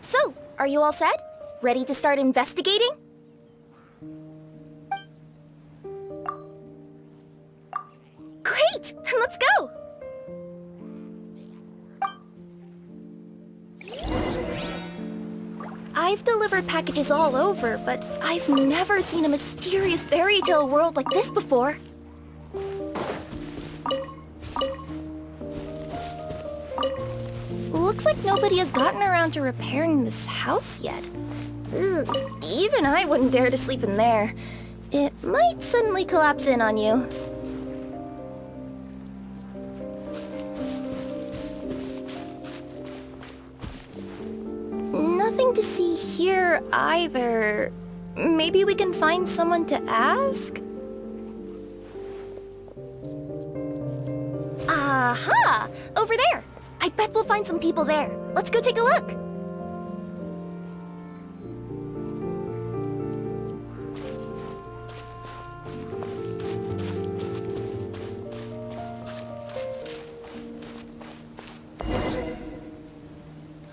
So, are you all set? Ready to start investigating? Great! Then let's go! I've delivered packages all over, but I've never seen a mysterious fairy tale world like this before. Looks like nobody has gotten around to repairing this house yet. Ugh, even I wouldn't dare to sleep in there. It might suddenly collapse in on you. Nothing to see here either. Maybe we can find someone to ask? Aha! Over there! I bet we'll find some people there. Let's go take a look.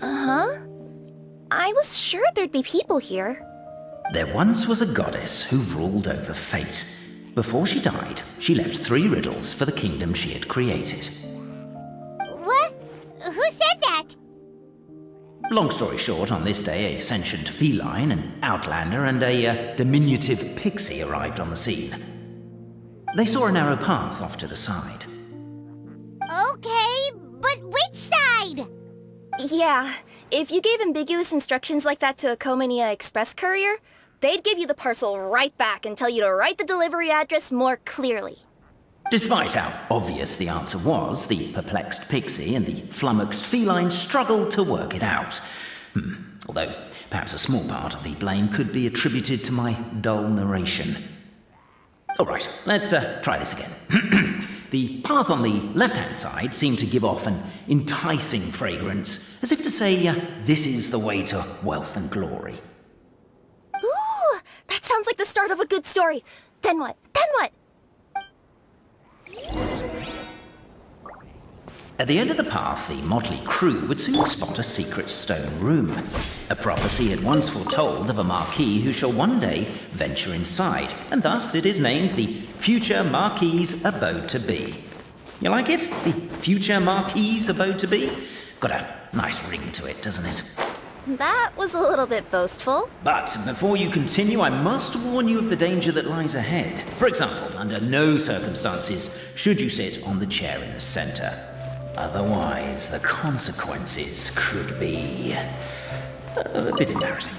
Uh-huh. I was sure there'd be people here. There once was a goddess who ruled over fate. Before she died, she left 3 riddles for the kingdom she had created. What? Who said that? Long story short, on this day, a sentient feline, an outlander, and a diminutive pixie arrived on the scene. They saw a narrow path off to the side. Okay, but which side? Yeah, if you gave ambiguous instructions like that to a Comania Express courier, they'd give you the parcel right back and tell you to write the delivery address more clearly. Despite how obvious the answer was, the perplexed pixie and the flummoxed feline struggled to work it out. Although, perhaps a small part of the blame could be attributed to my dull narration. All right, let's try this again. The path on the left-hand side seemed to give off an enticing fragrance, as if to say, this is the way to wealth and glory. Ooh, that sounds like the start of a good story. Then what? Then what? At the end of the path, the motley crew would soon spot a secret stone room. A prophecy had once foretold of a marquis who shall one day venture inside, and thus it is named the Future Marquis's Abode to Be. You like it? The Future Marquis's Abode to Be? Got a nice ring to it, doesn't it? That was a little bit boastful. But before you continue, I must warn you of the danger that lies ahead. For example, under no circumstances should you sit on the chair in the center. Otherwise, the consequences could be a bit embarrassing.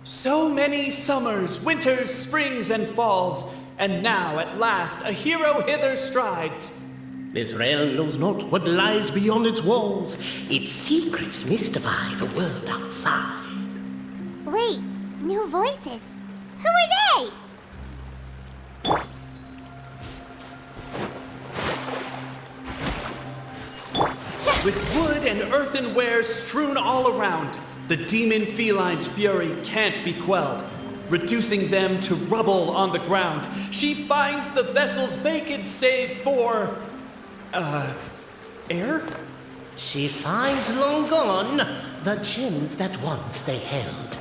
So many summers, winters, springs, and falls, and now at last a hero hither strides. This realm knows not what lies beyond its walls. Its secrets mystify the world outside. Wait, new voices. Who are they? With wood and earthenware strewn all around, the demon feline's fury can't be quelled. Reducing them to rubble on the ground, she finds the vessel's vacant save for... air? She finds long gone the gems that once they held.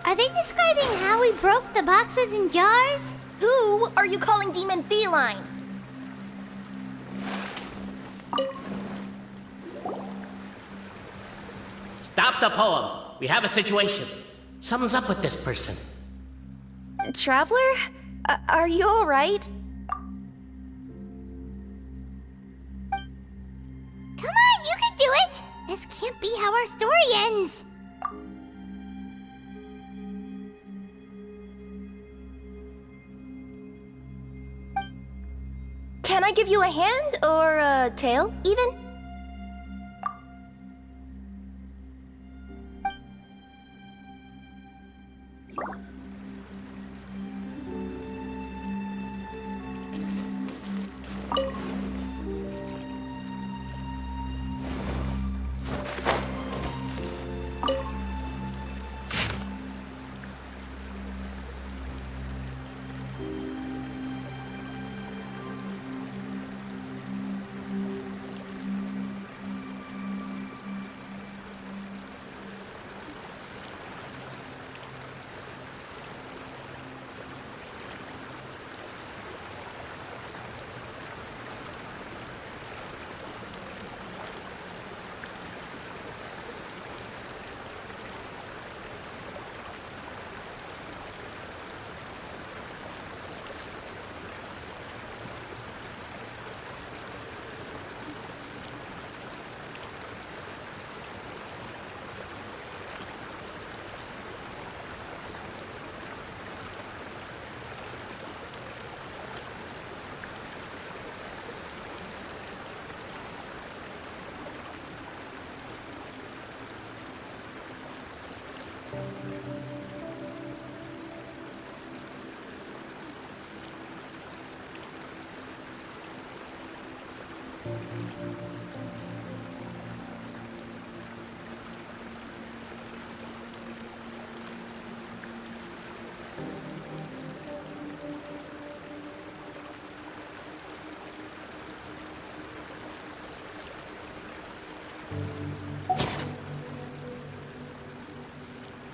Are they describing how we broke the boxes and jars? Who are you calling Demon Feline? Stop the poem. We have a situation. Something's up with this person. Traveler? Are you all right? Come on, you can do it! This can't be how our story ends. Can I give you a hand, or a tale, even?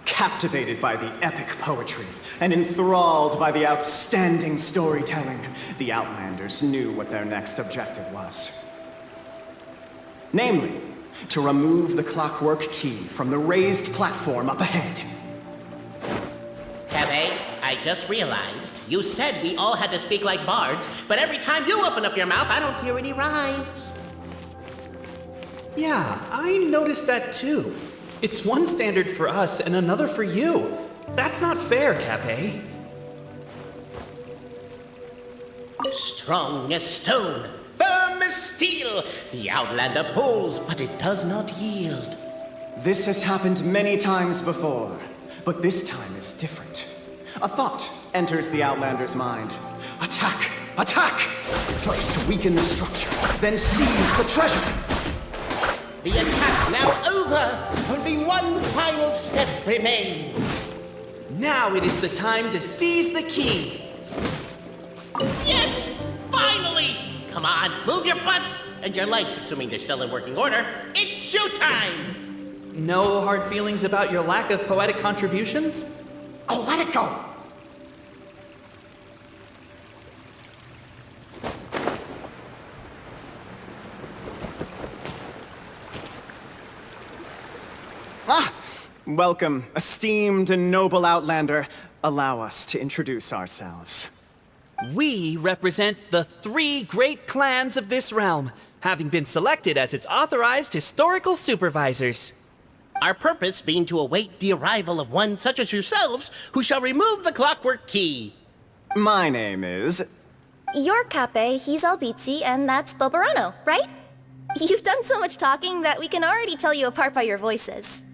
Captivated by the epic poetry and enthralled by the outstanding storytelling, the Outlanders knew what their next objective was. Namely, to remove the clockwork key from the raised platform up ahead. Cafe, I just realized you said we all had to speak like bards, but every time you open up your mouth, I don't hear any rhymes. Yeah, I noticed that too. It's one standard for us and another for you. That's not fair, Cape. Strong as stone, firm as steel, the Outlander pulls, but it does not yield. This has happened many times before, but this time is different. A thought enters the Outlander's mind. Attack! Attack! First weaken the structure, then seize the treasure! The attack now over! Only one final step remains. Now it is the time to seize the key. Yes! Finally! Come on, move your butts! And your legs, assuming they're still in working order. It's showtime! No hard feelings about your lack of poetic contributions? Oh, let it go! Ah! Welcome, esteemed and noble Outlander. Allow us to introduce ourselves. We represent the 3 great clans of this realm, having been selected as its authorized historical supervisors. Our purpose being to await the arrival of one such as yourselves who shall remove the clockwork key. My name is... You're Cape, he's Albizzi, and that's Bobarano, right? You've done so much talking that we can already tell you apart by your voices.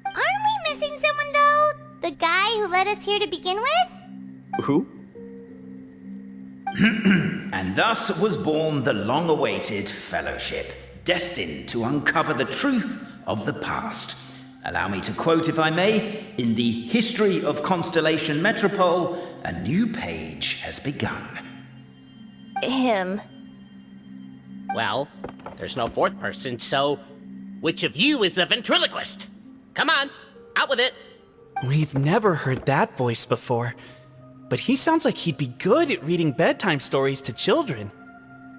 Aren't we missing someone, though? The guy who led us here to begin with? Who? And thus was born the long-awaited fellowship, destined to uncover the truth of the past. Allow me to quote, if I may, in the history of Constellation Metropole, a new page has begun. Him. Well, there's no fourth person, so which of you is the ventriloquist? Come on, out with it. We've never heard that voice before, but he sounds like he'd be good at reading bedtime stories to children.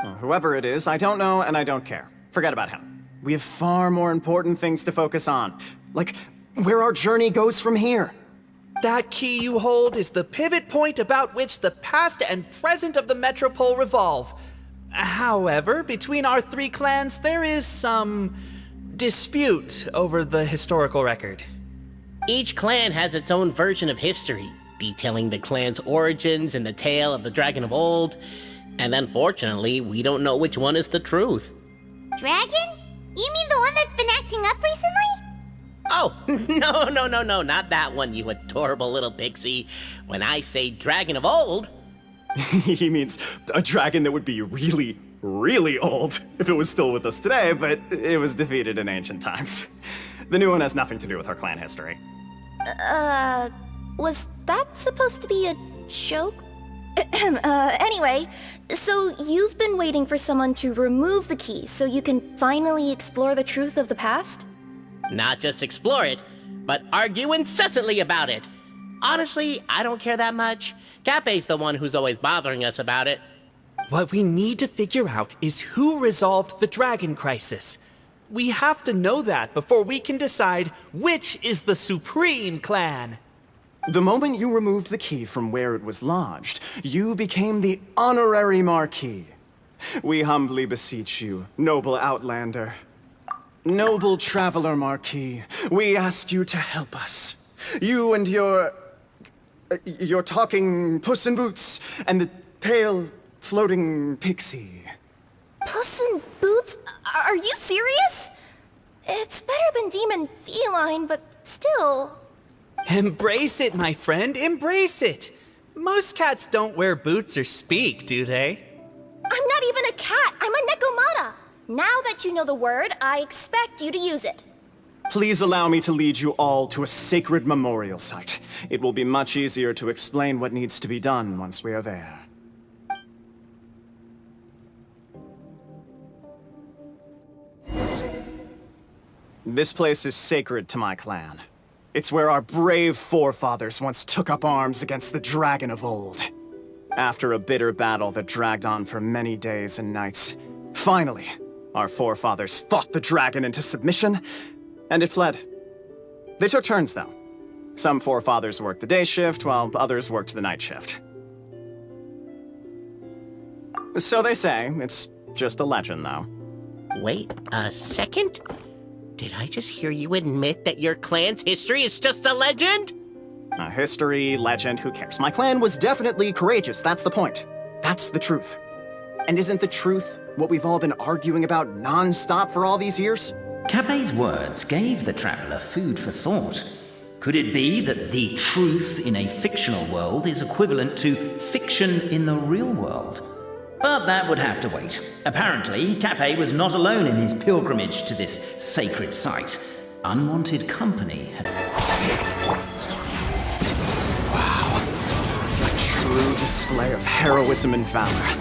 Well, whoever it is, I don't know and I don't care. Forget about him. We have far more important things to focus on, like where our journey goes from here. That key you hold is the pivot point about which the past and present of the Metropole revolve. However, between our 3 clans, there is some dispute over the historical record. Each clan has its own version of history, detailing the clan's origins and the tale of the dragon of old, and unfortunately, we don't know which one is the truth. Dragon? You mean the one that's been acting up recently? Oh, no, not that one, you adorable little pixie. When I say dragon of old, He means a dragon that would be really, really old if it was still with us today, but it was defeated in ancient times. The new one has nothing to do with our clan history. Was that supposed to be a joke? Anyway, so you've been waiting for someone to remove the key so you can finally explore the truth of the past? not just explore it, but argue incessantly about it. Honestly, I don't care that much. Cape's the one who's always bothering us about it. What we need to figure out is who resolved the dragon crisis. We have to know that before we can decide which is the supreme clan. The moment you removed the key from where it was lodged, you became the honorary Marquis. We humbly beseech you, noble Outlander. Noble Traveler Marquis, we ask you to help us. You and your talking Puss in Boots and the pale floating pixie. Puss in Boots? Are you serious? It's better than Demon Feline, but still. Embrace it, my friend, embrace it. Most cats don't wear boots or speak, do they? I'm not even a cat, I'm a Nekomata. Now that you know the word, I expect you to use it. Please allow me to lead you all to a sacred memorial site. It will be much easier to explain what needs to be done once we are there. This place is sacred to my clan. It's where our brave forefathers once took up arms against the dragon of old. After a bitter battle that dragged on for many days and nights, finally, our forefathers fought the dragon into submission, and it fled. They took turns, though. Some forefathers worked the day shift, while others worked the night shift. So they say. It's just a legend, though. Wait a second? Did I just hear you admit that your clan's history is just a legend? History, legend, who cares? My clan was definitely courageous, that's the point. That's the truth. And isn't the truth what we've all been arguing about non-stop for all these years? Cape's words gave the traveler food for thought. Could it be that the truth in a fictional world is equivalent to fiction in the real world? But that would have to wait. Apparently, Cape was not alone in his pilgrimage to this sacred site. Unwanted company had... A true display of heroism and valor.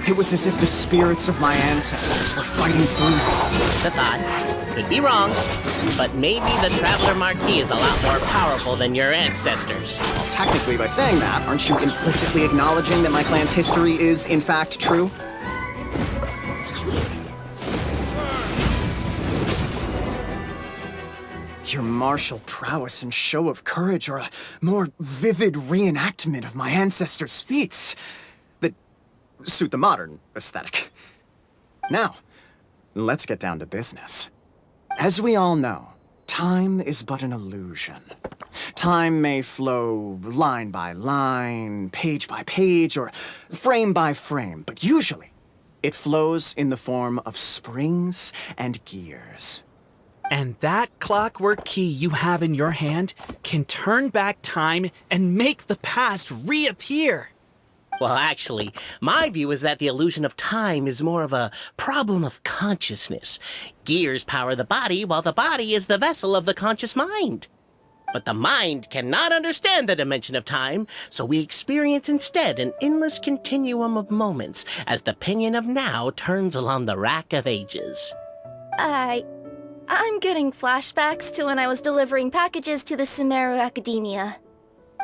It was as if the spirits of my ancestors were fighting through. Just a thought. Could be wrong, but maybe the Traveler Marquis is a lot more powerful than your ancestors. Technically, by saying that, aren't you implicitly acknowledging that my clan's history is, in fact, true? Your martial prowess and show of courage are a more vivid reenactment of my ancestors' feats that suit the modern aesthetic. Now, let's get down to business. As we all know, time is but an illusion. Time may flow line by line, page by page, or frame by frame, but usually it flows in the form of springs and gears. And that clockwork key you have in your hand can turn back time and make the past reappear. Well, actually, my view is that the illusion of time is more of a problem of consciousness. Gears power the body, while the body is the vessel of the conscious mind. But the mind cannot understand the dimension of time, so we experience instead an endless continuum of moments as the pinion of now turns along the rack of ages. I'm getting flashbacks to when I was delivering packages to the Sumeru Academia.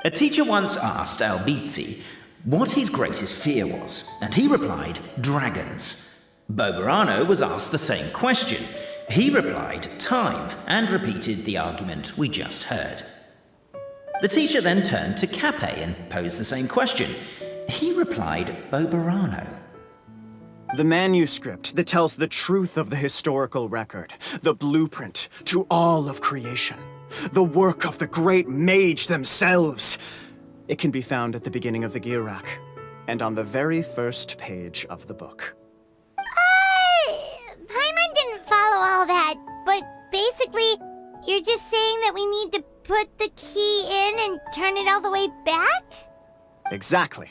A teacher once asked Albizzi what his greatest fear was, and he replied, dragons. Boberano was asked the same question. He replied, time, and repeated the argument we just heard. The teacher then turned to Cape and posed the same question. He replied, Boberano. The manuscript that tells the truth of the historical record, the blueprint to all of creation, the work of the great mage themselves. It can be found at the beginning of the gear rack, and on the very first page of the book. Paimon the way back? Exactly.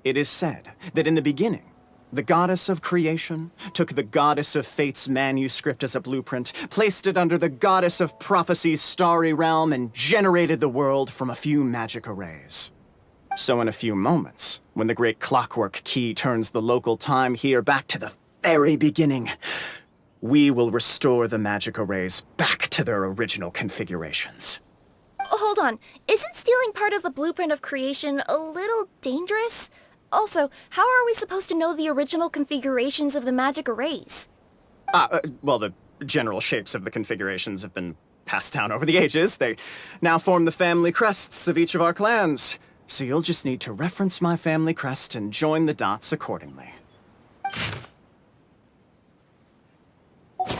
It is said that in the beginning, the goddess of creation took the goddess of fate's manuscript as a blueprint, placed it under the goddess of prophecy's starry realm, and generated the world from a few magic arrays. So in a few moments, when the great clockwork key turns the local time here back to the very beginning, we will restore the magic arrays back to their original configurations. Hold on, isn't stealing part of the blueprint of creation a little dangerous? Also, how are we supposed to know the original configurations of the magic arrays? Well, the general shapes of the configurations have been passed down over the ages. They now form the family crests of each of our clans. So you'll just need to reference my family crest and join the dots accordingly.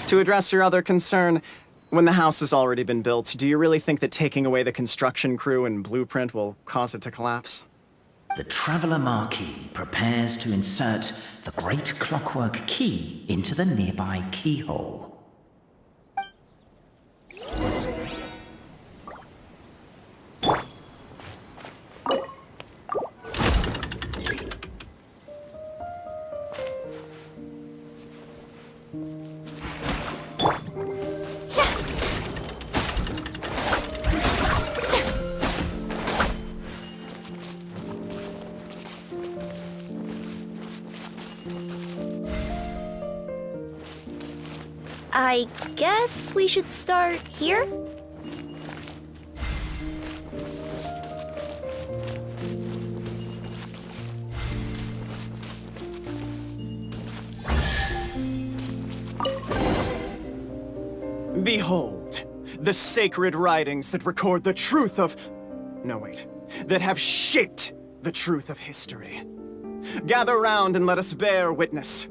To address your other concern, when the house has already been built, do you really think that taking away the construction crew and blueprint will cause it to collapse? The Traveller Marquis prepares to insert the great clockwork key into the nearby keyhole. I guess we should start here? Behold, the sacred writings that record the truth of... No, wait. That have shaped the truth of history. Gather round and let us bear witness.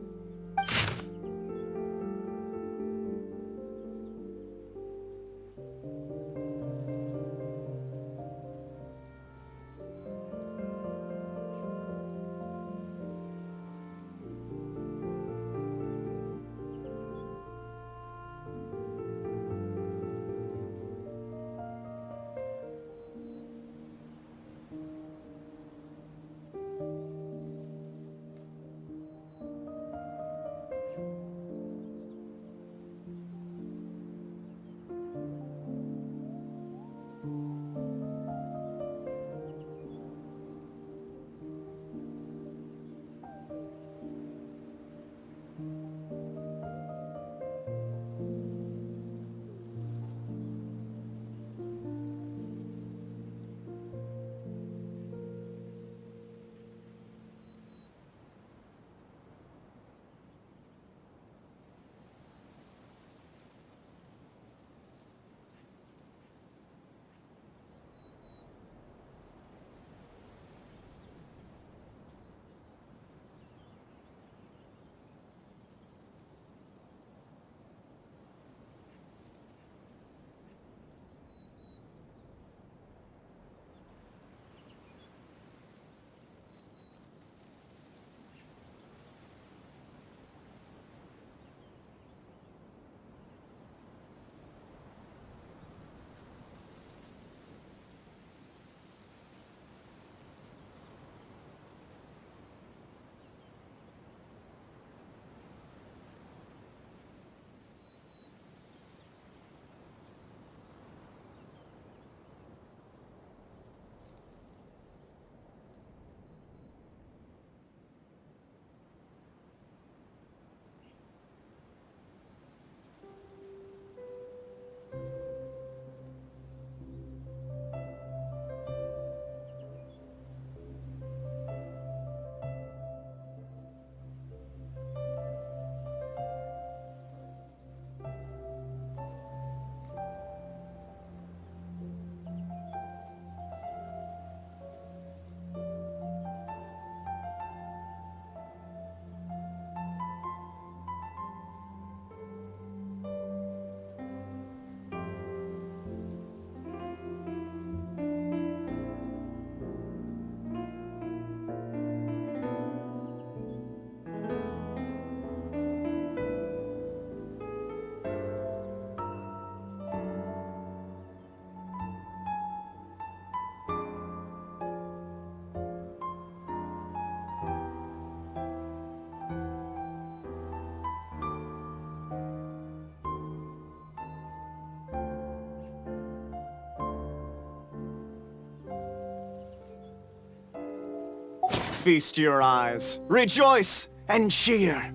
feast your eyes. Rejoice and cheer,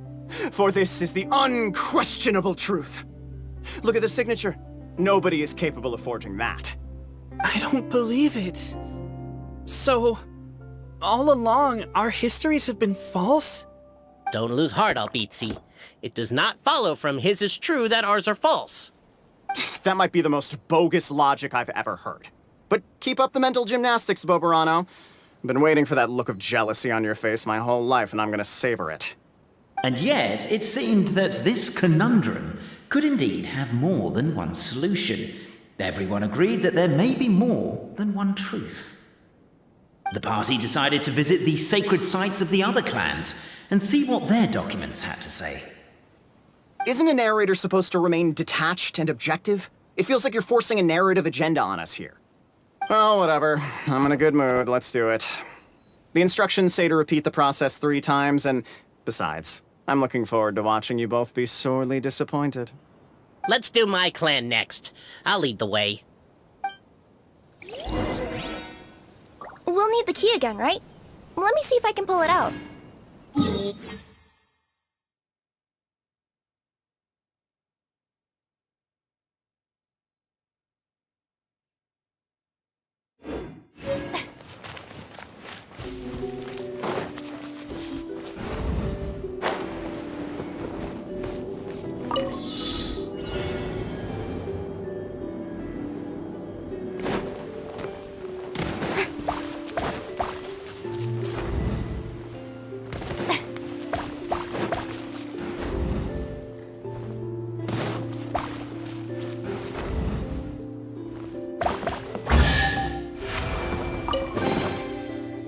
for this is the unquestionable truth. Look at the signature. Nobody is capable of forging that. I don't believe it. So, all along, our histories have been false? Don't lose heart, Albizzi. It does not follow from his is true that ours are false. That might be the most bogus logic I've ever heard. But keep up the mental gymnastics, Boberano. I've been waiting for that look of jealousy on your face my whole life, and I'm gonna savor it. And yet, it seemed that this conundrum could indeed have more than one solution. Everyone agreed that there may be more than one truth. The party decided to visit the sacred sites of the other clans and see what their documents had to say. Isn't a narrator supposed to remain detached and objective? It feels like you're forcing a narrative agenda on us here. Well, whatever. I'm in a good mood. Let's do it. The instructions say to repeat the process 3 times, and besides, I'm looking forward to watching you both be sorely disappointed. Let's do my clan next. I'll lead the way. We'll need the key again, right? Let me see if I can pull it out.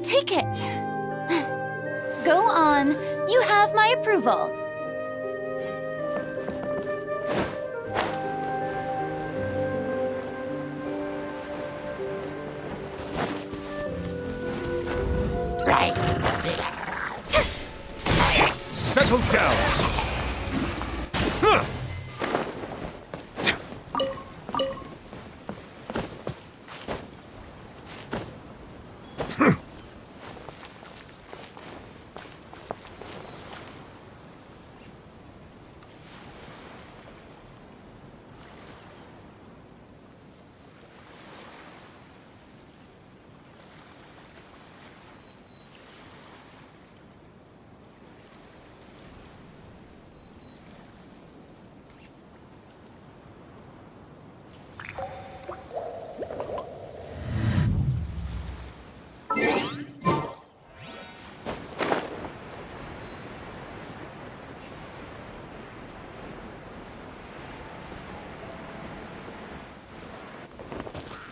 Take it. Go on. You have my approval. Settle down. Huh.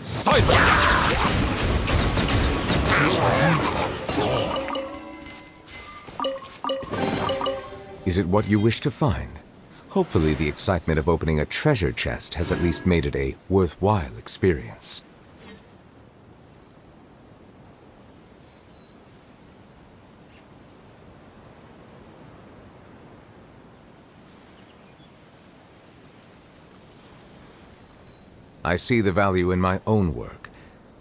Silence! Is it what you wish to find? Hopefully the excitement of opening a treasure chest has at least made it a worthwhile experience. I see the value in my own work,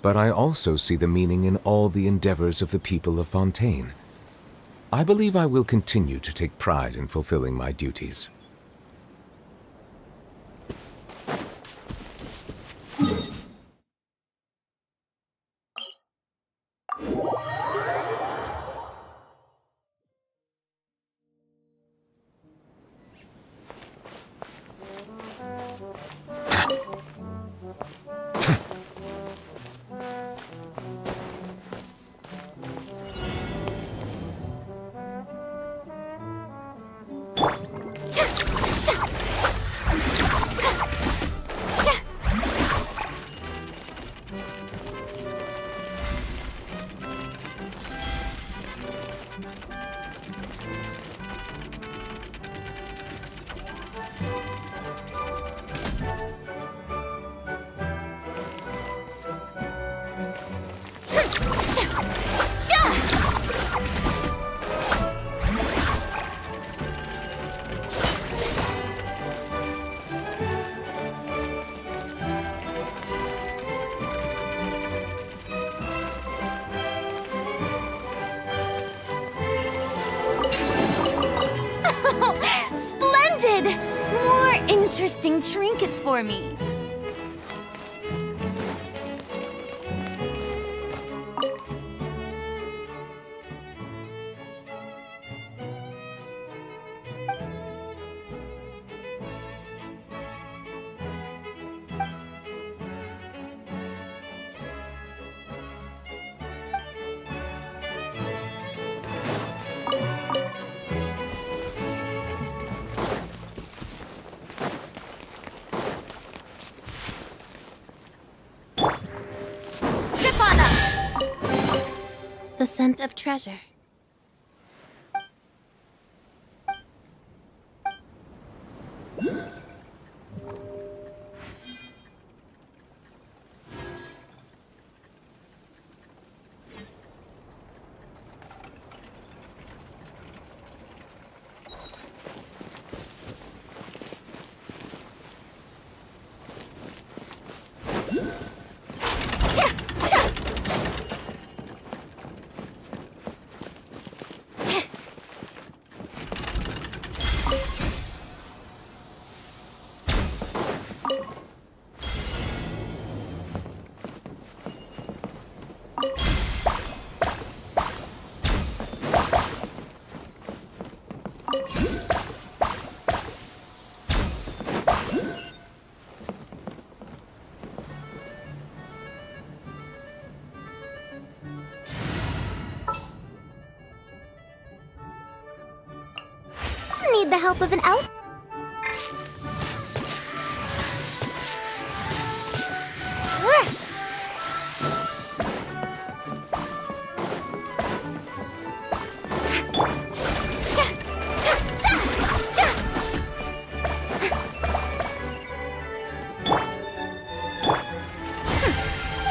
but I also see the meaning in all the endeavors of the people of Fontaine. I believe I will continue to take pride in fulfilling my duties. interesting trinkets for me. The scent of treasure. Need the help of an elf?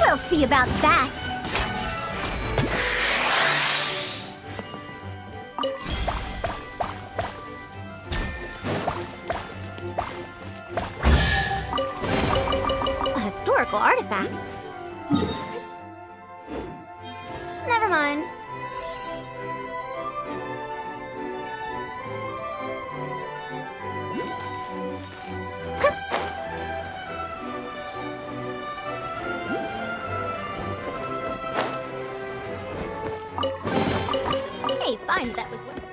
We'll see about that. A historical artifact? Never mind. Hey, fine, that was worth it.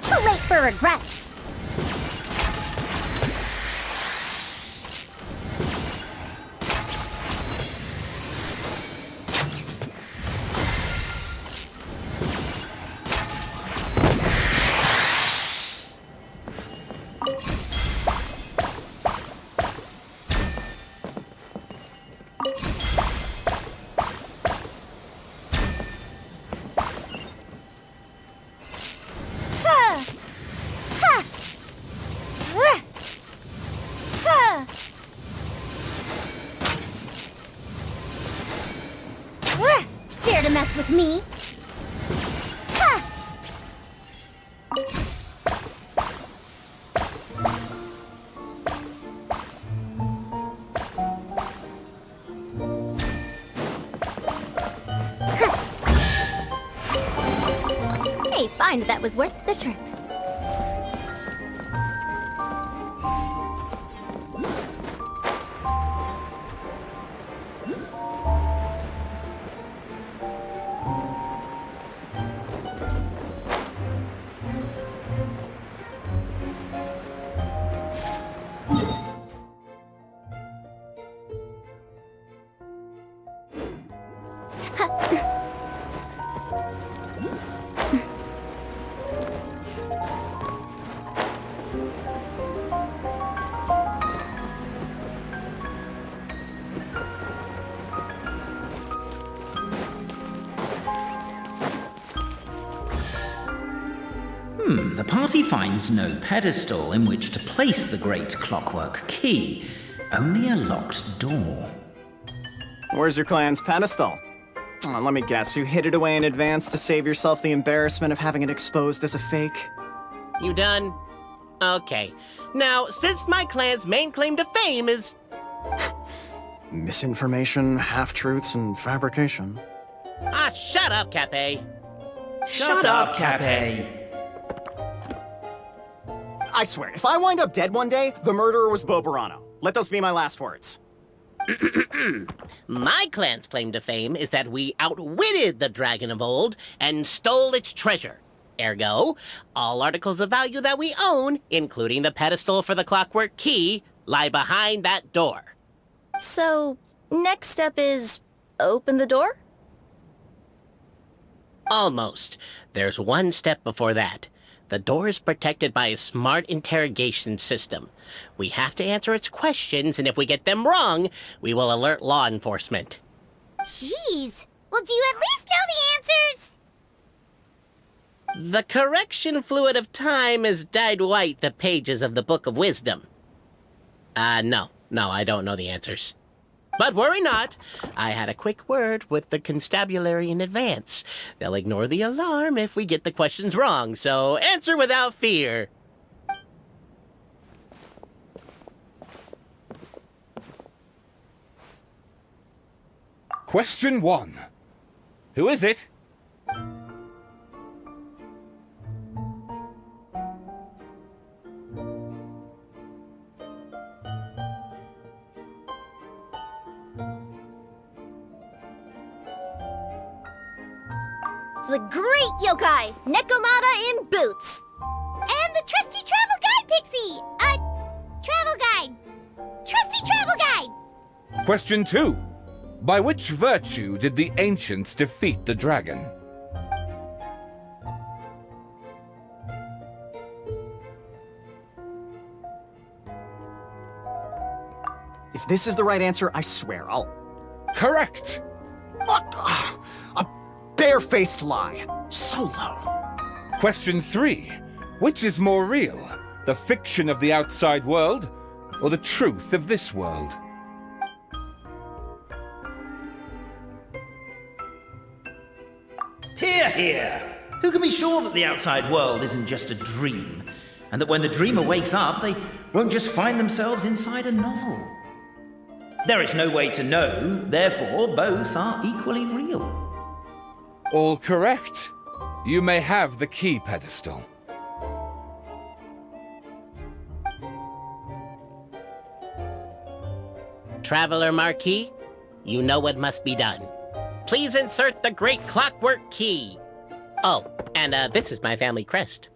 Too late for regrets. Dare to mess with me? Ha! kind that was worth the trip. The party finds no pedestal in which to place the great clockwork key, only a locked door. Where's your clan's pedestal? Let me guess, you hid it away in advance to save yourself the embarrassment of having it exposed as a fake? You done? Okay. Now, since my clan's main claim to fame is... Misinformation, half-truths, and fabrication. Ah, shut up, Cape. Shut up, Cape. I swear, if I wind up dead one day, the murderer was Boberano. Let those be my last words. My clan's claim to fame is that we outwitted the dragon of old and stole its treasure. Ergo, all articles of value that we own, including the pedestal for the clockwork key, lie behind that door. So, next step is open the door? Almost. There's one step before that. The door is protected by a smart interrogation system. We have to answer its questions, and if we get them wrong, we will alert law enforcement. Jeez. Well, do you at least know the answers? The correction fluid of time has dyed white the pages of the Book of Wisdom. No, I don't know the answers. But worry not, I had a quick word with the constabulary in advance. They'll ignore the alarm if we get the questions wrong, so answer without fear. Question 1. Who is it? The great yokai, Nekomata in boots. And the trusty travel guide, Pixie! Travel guide. Trusty travel guide! Question 2. By which virtue did the ancients defeat the dragon? If this is the right answer, I swear I'll... Correct! A barefaced lie. So low. Question 3. Which is more real? The fiction of the outside world, or the truth of this world? Hear, hear! Who can be sure that the outside world isn't just a dream, and that when the dreamer wakes up, they won't just find themselves inside a novel? There is no way to know, therefore both are equally real. All correct. You may have the key pedestal. Traveler Marquis, you know what must be done. Please insert the great clockwork key. Oh, and this is my family crest.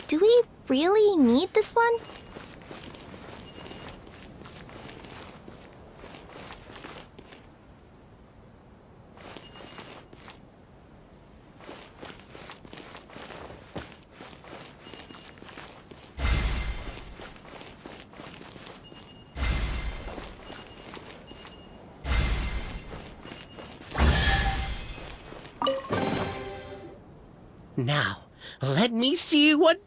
Do we really need this one? Now, Let me see what...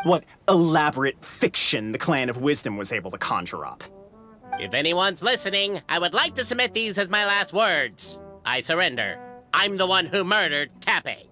What elaborate fiction the Clan of Wisdom was able to conjure up. If anyone's listening, I would like to submit these as my last words. I surrender. I'm the one who murdered Cappy.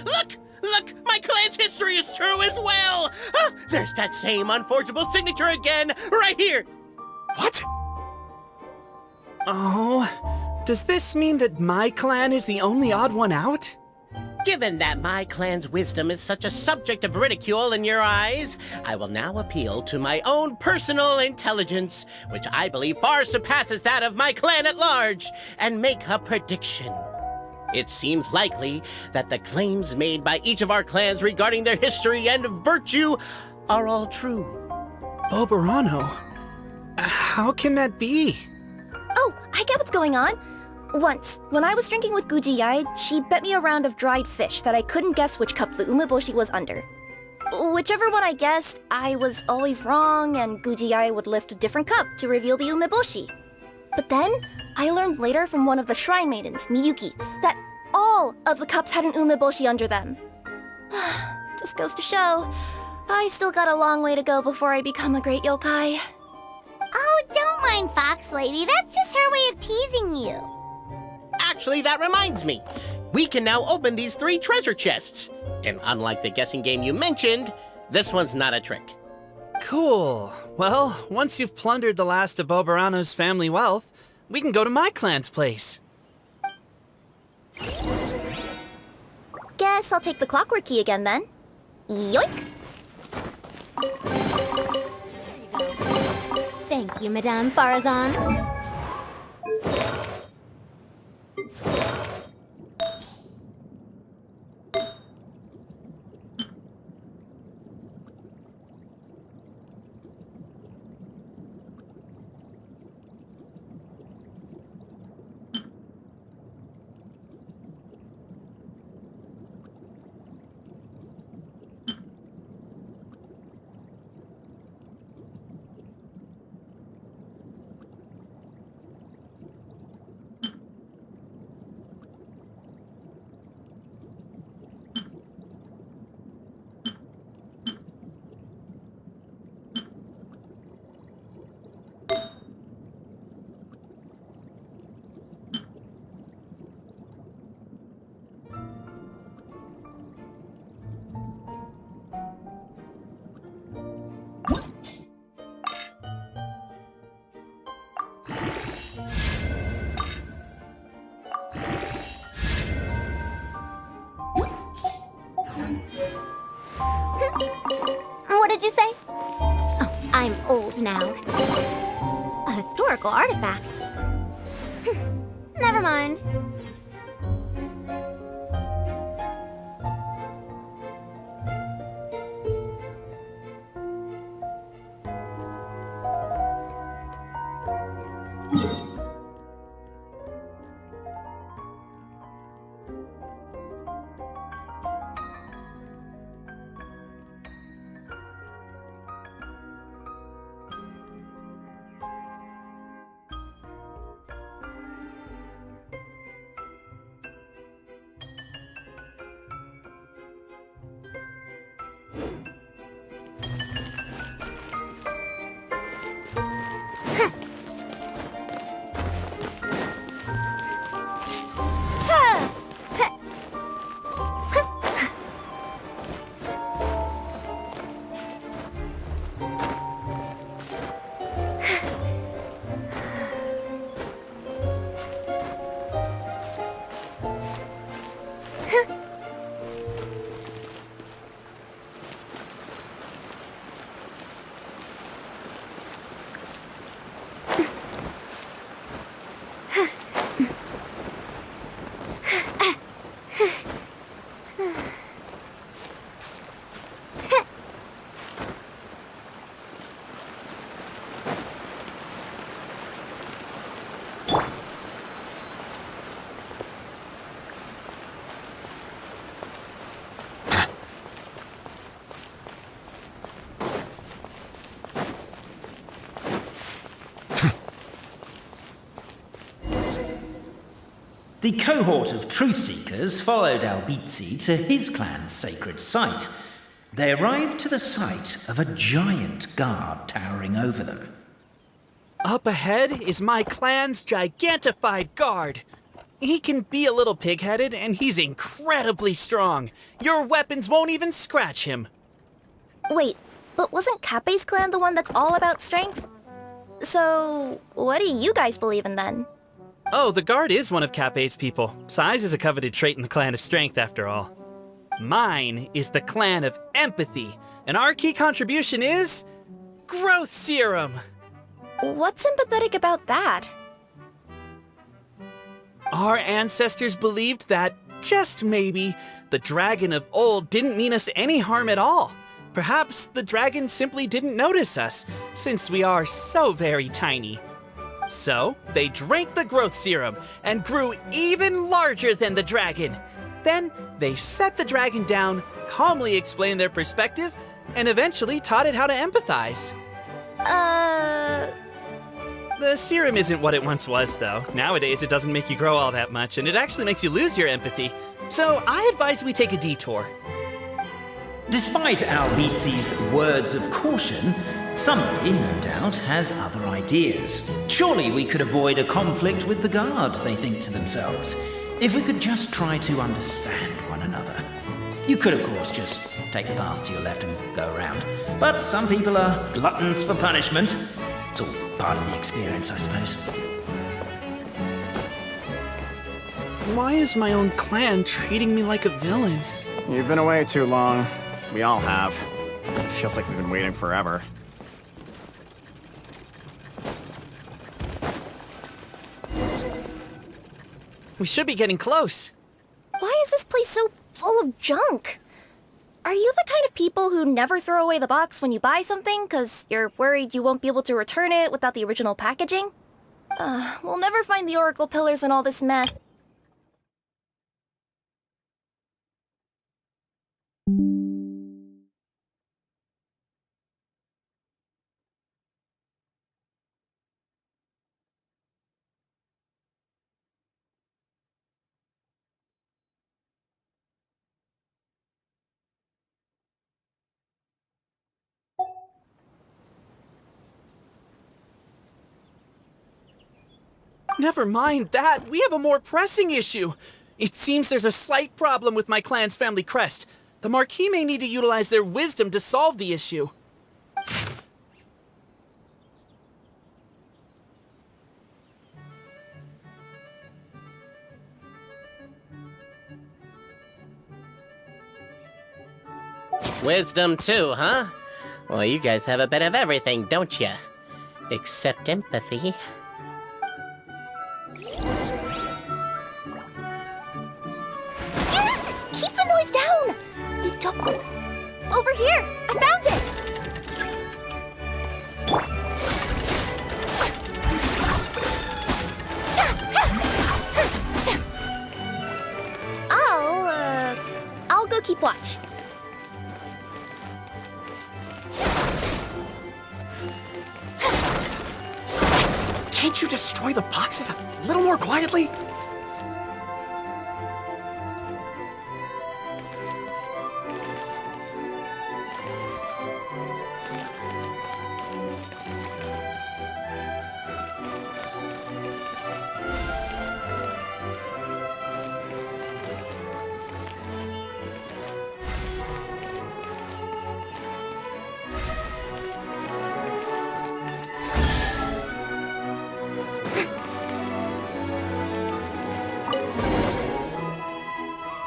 Look! Look! My clan's history is true as well! Ah, there's that same unforgeable signature again, right here! What? Oh, does this mean that my clan is the only odd one out? Given that my clan's wisdom is such a subject of ridicule in your eyes, I will now appeal to my own personal intelligence, which I believe far surpasses that of my clan at large, and make a prediction. It seems likely that the claims made by each of our clans regarding their history and virtue are all true. Oberano? How can that be? Oh, I get what's going on. Once, when I was drinking with Gujiyai, she bet me a round of dried fish that I couldn't guess which cup the umeboshi was under. Whichever one I guessed, I was always wrong, and Gujiyai would lift a different cup to reveal the umeboshi. But then, I learned later from one of the shrine maidens, Miyuki, that all of the cups had an umeboshi under them. Just goes to show, I still got a long way to go before I become a great yokai. Oh, don't mind Fox Lady. That's just her way of teasing you. Actually, that reminds me. We can now open these 3 treasure chests. And unlike the guessing game you mentioned, this one's not a trick. Cool. Well, once you've plundered the last of Oberano's family wealth, we can go to my clan's place. Guess I'll take the clockwork key again then. Yoink! Thank you, Madame Farazan. What did you say? Oh, I'm old now. A historical artifact. Never mind. The cohort of truth seekers followed Albizzi to his clan's sacred site. They arrived to the site of a giant guard towering over them. Up ahead is my clan's gigantified guard. He can be a little pig-headed, and he's incredibly strong. Your weapons won't even scratch him. Wait, but wasn't Kappe's clan the one that's all about strength? So, what do you guys believe in then? Oh, the guard is one of Kappe's people. Size is a coveted trait in the clan of strength, after all. Mine is the clan of empathy, and our key contribution is... growth serum! What's empathetic about that? Our ancestors believed that, just maybe, the dragon of old didn't mean us any harm at all. Perhaps the dragon simply didn't notice us, since we are so very tiny. So, they drank the growth serum and grew even larger than the dragon. Then, they set the dragon down, calmly explained their perspective, and eventually taught it how to empathize. The serum isn't what it once was, though. Nowadays, it doesn't make you grow all that much, and it actually makes you lose your empathy. So, I advise we take a detour. Despite Albizzi's words of caution, somebody, no doubt, has other ideas. Surely we could avoid a conflict with the guard, they think to themselves, if we could just try to understand one another. You could, of course, just take the path to your left and go around. But some people are gluttons for punishment. It's all part of the experience, I suppose. Why is my own clan treating me like a villain? You've been away too long. We all have. It feels like we've been waiting forever. We should be getting close. Why is this place so full of junk? Are you the kind of people who never throw away the box when you buy something because you're worried you won't be able to return it without the original packaging? We'll never find the Oracle Pillars in all this mess. Never mind that. We have a more pressing issue. It seems there's a slight problem with my clan's family crest. The Marquis may need to utilize their wisdom to solve the issue. Wisdom too, huh? Well, you guys have a bit of everything, don't you? Except empathy. Keep the noise down! We took... Over here! I found it! I'll go keep watch. Can't you destroy the boxes a little more quietly?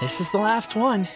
This is the last one.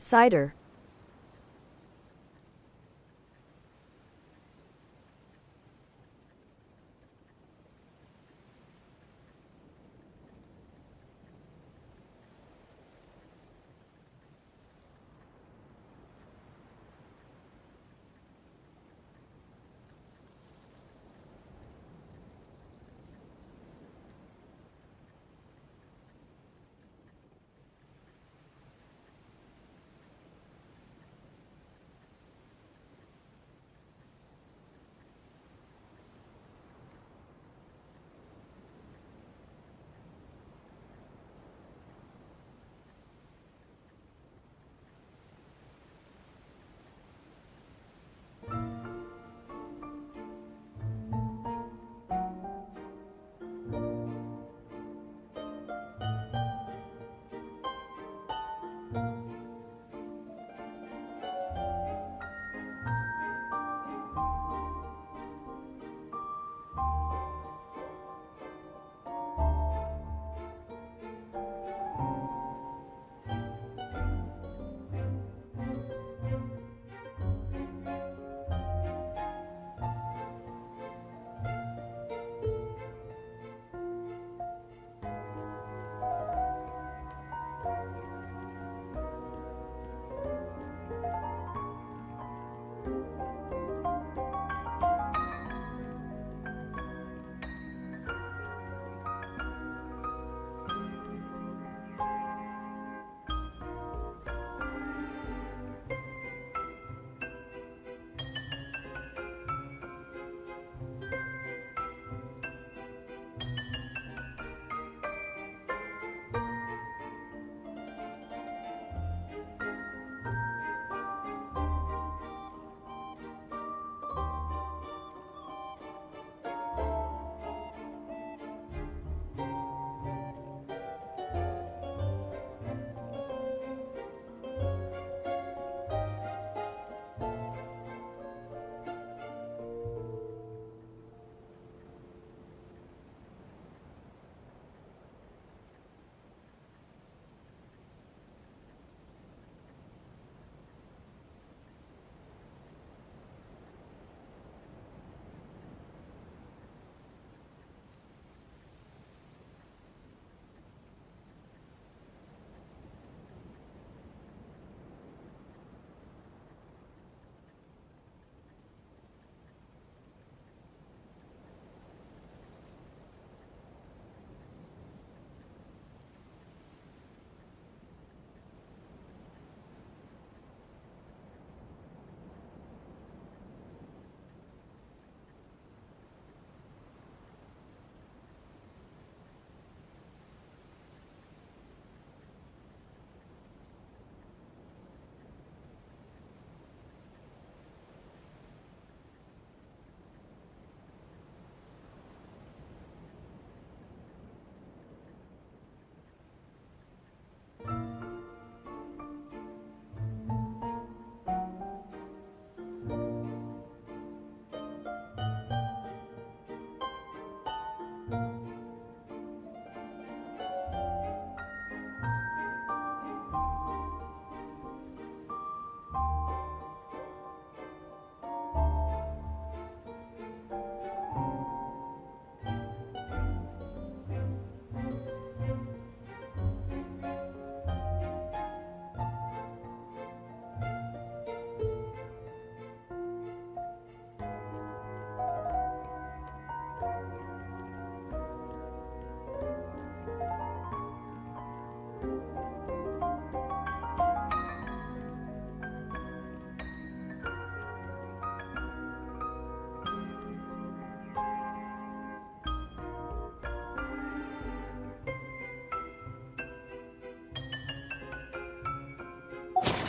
Cider.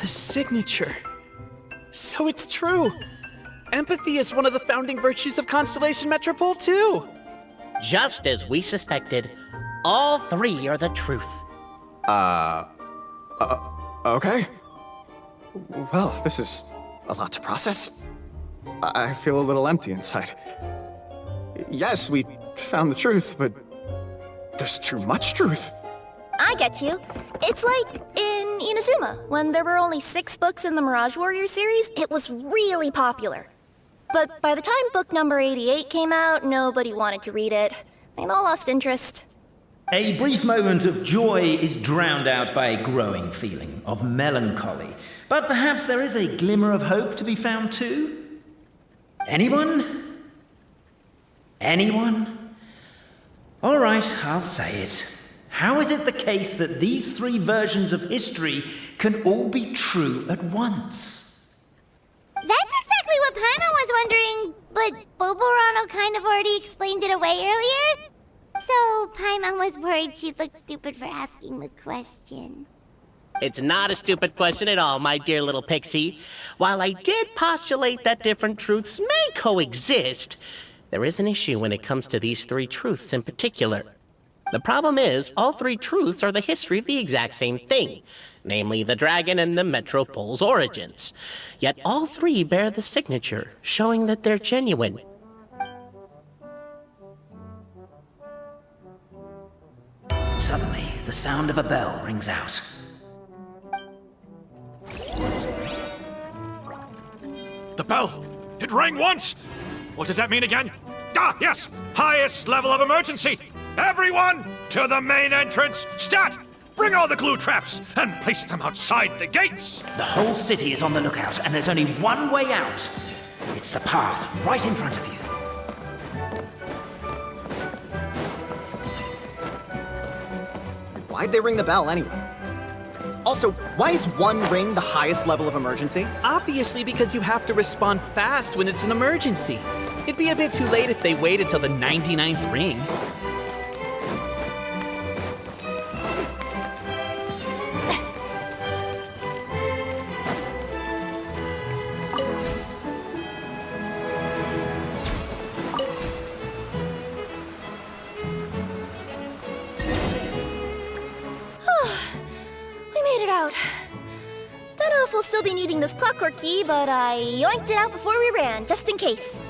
The signature. So it's true. Empathy is one of the founding virtues of Constellation Metropole, too. Just as we suspected, all three are the truth. Okay. Well, this is a lot to process. I feel a little empty inside. Yes, we found the truth, but there's too much truth. I get you. It's like in Inazuma. When there were only 6 books in the Mirage Warrior series, it was really popular. But by the time book number 88 came out, nobody wanted to read it. They'd all lost interest. A brief moment of joy is drowned out by a growing feeling of melancholy. But perhaps there is a glimmer of hope to be found too? Anyone? Anyone? All right, I'll say it. How is it the case that these 3 versions of history can all be true at once? That's exactly what Paimon was wondering, but Boborano kind of already explained it away earlier. So Paimon was worried she'd look stupid for asking the question. It's not a stupid question at all, my dear little pixie. While I did postulate that different truths may coexist, there is an issue when it comes to these 3 truths in particular. The problem is, all 3 truths are the history of the exact same thing, namely the dragon and the Metropole's origins. Yet all 3 bear the signature, showing that they're genuine. Suddenly, the sound of a bell rings out. The bell! It rang once! What does that mean again? Ah, yes! Highest level of emergency! Everyone, to the main entrance! Stat! Bring all the glue traps and place them outside the gates! The whole city is on the lookout, and there's only one way out. It's the path right in front of you. Why'd they ring the bell anyway? Also, why is 1 ring the highest level of emergency? Obviously because you have to respond fast when it's an emergency. It'd be a bit too late if they waited till the 99th ring. We made it out. Don't know if we'll still be needing this clockwork key, but I yoinked it out before we ran, just in case.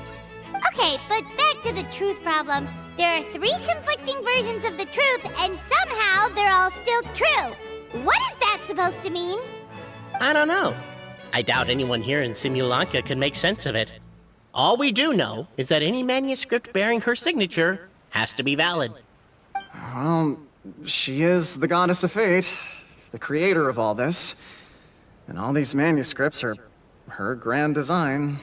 Okay, but back to the truth problem. There are 3 conflicting versions of the truth, and somehow they're all still true. What is that supposed to mean? I don't know. I doubt anyone here in Simulanka can make sense of it. All we do know is that any manuscript bearing her signature has to be valid. Well, she is the goddess of fate, the creator of all this. And all these manuscripts are her grand design.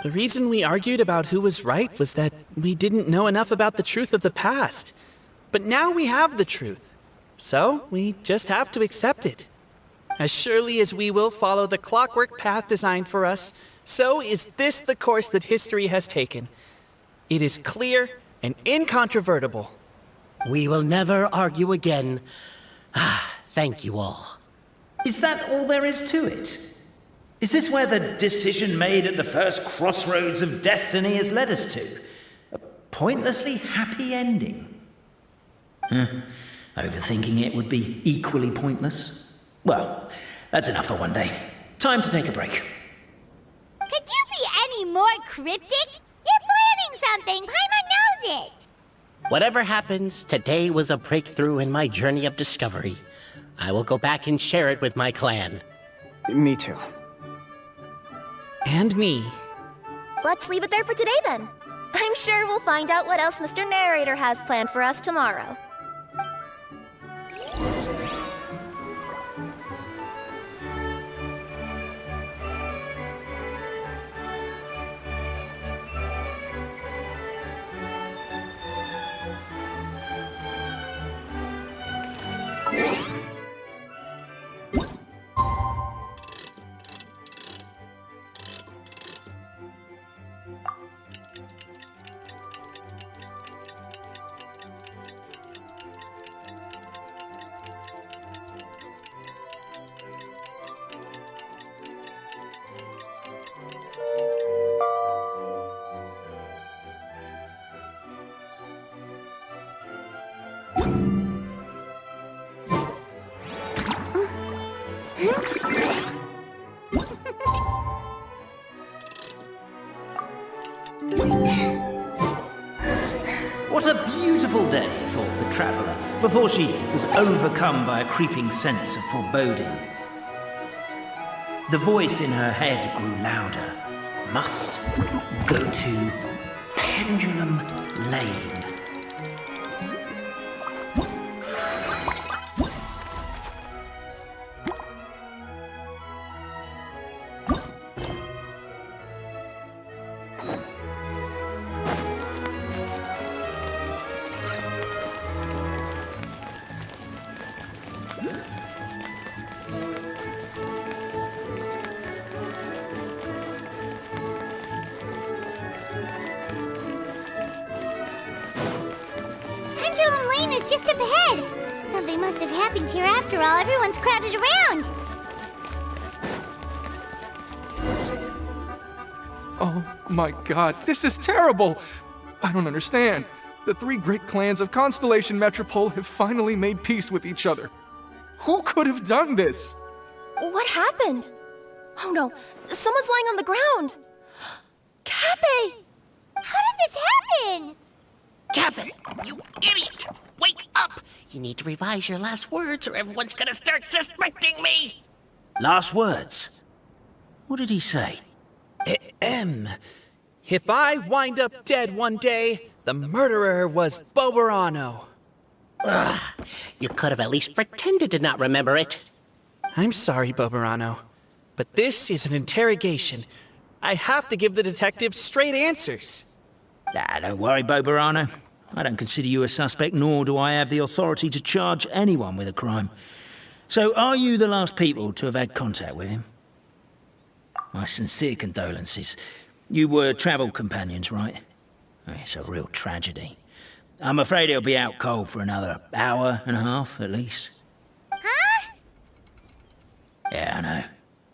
The reason we argued about who was right was that we didn't know enough about the truth of the past. But now we have the truth. So we just have to accept it. As surely as we will follow the clockwork path designed for us, so is this the course that history has taken. It is clear and incontrovertible. We will never argue again. Thank you all. Is that all there is to it? Is this where the decision made at the first crossroads of destiny has led us to? A pointlessly happy ending? Overthinking it would be equally pointless. Well, that's enough for one day. Time to take a break. Could you be any more cryptic? You're planning something. Paimon knows it. Whatever happens, today was a breakthrough in my journey of discovery. I will go back and share it with my clan. Me too. And me. Let's leave it there for today then. I'm sure we'll find out what else Mr. Narrator has planned for us tomorrow. What a beautiful day, thought the traveller, before she was overcome by a creeping sense of foreboding. The voice in her head grew louder. Must go to Pendulum Lane. Pendulum Lane is just up ahead. Something must have happened here after all. Everyone's crowded around. Oh my god, this is terrible! I don't understand. The three great clans of Constellation Metropole have finally made peace with each other. Who could have done this? What happened? Oh no, someone's lying on the ground. Cappy! How did this happen? Captain, you idiot! Wake up! You need to revise your last words or everyone's gonna start suspecting me! Last words? What did he say? If I wind up dead one day, the murderer was Boberano. You could have at least pretended to not remember it. I'm sorry, Boberano, but this is an interrogation. I have to give the detective straight answers. Don't worry, Boberano. I don't consider you a suspect, nor do I have the authority to charge anyone with a crime. So, are you the last people to have had contact with him? My sincere condolences. You were travel companions, right? It's a real tragedy. I'm afraid he'll be out cold for another hour and a half, at least. Huh? Yeah, I know.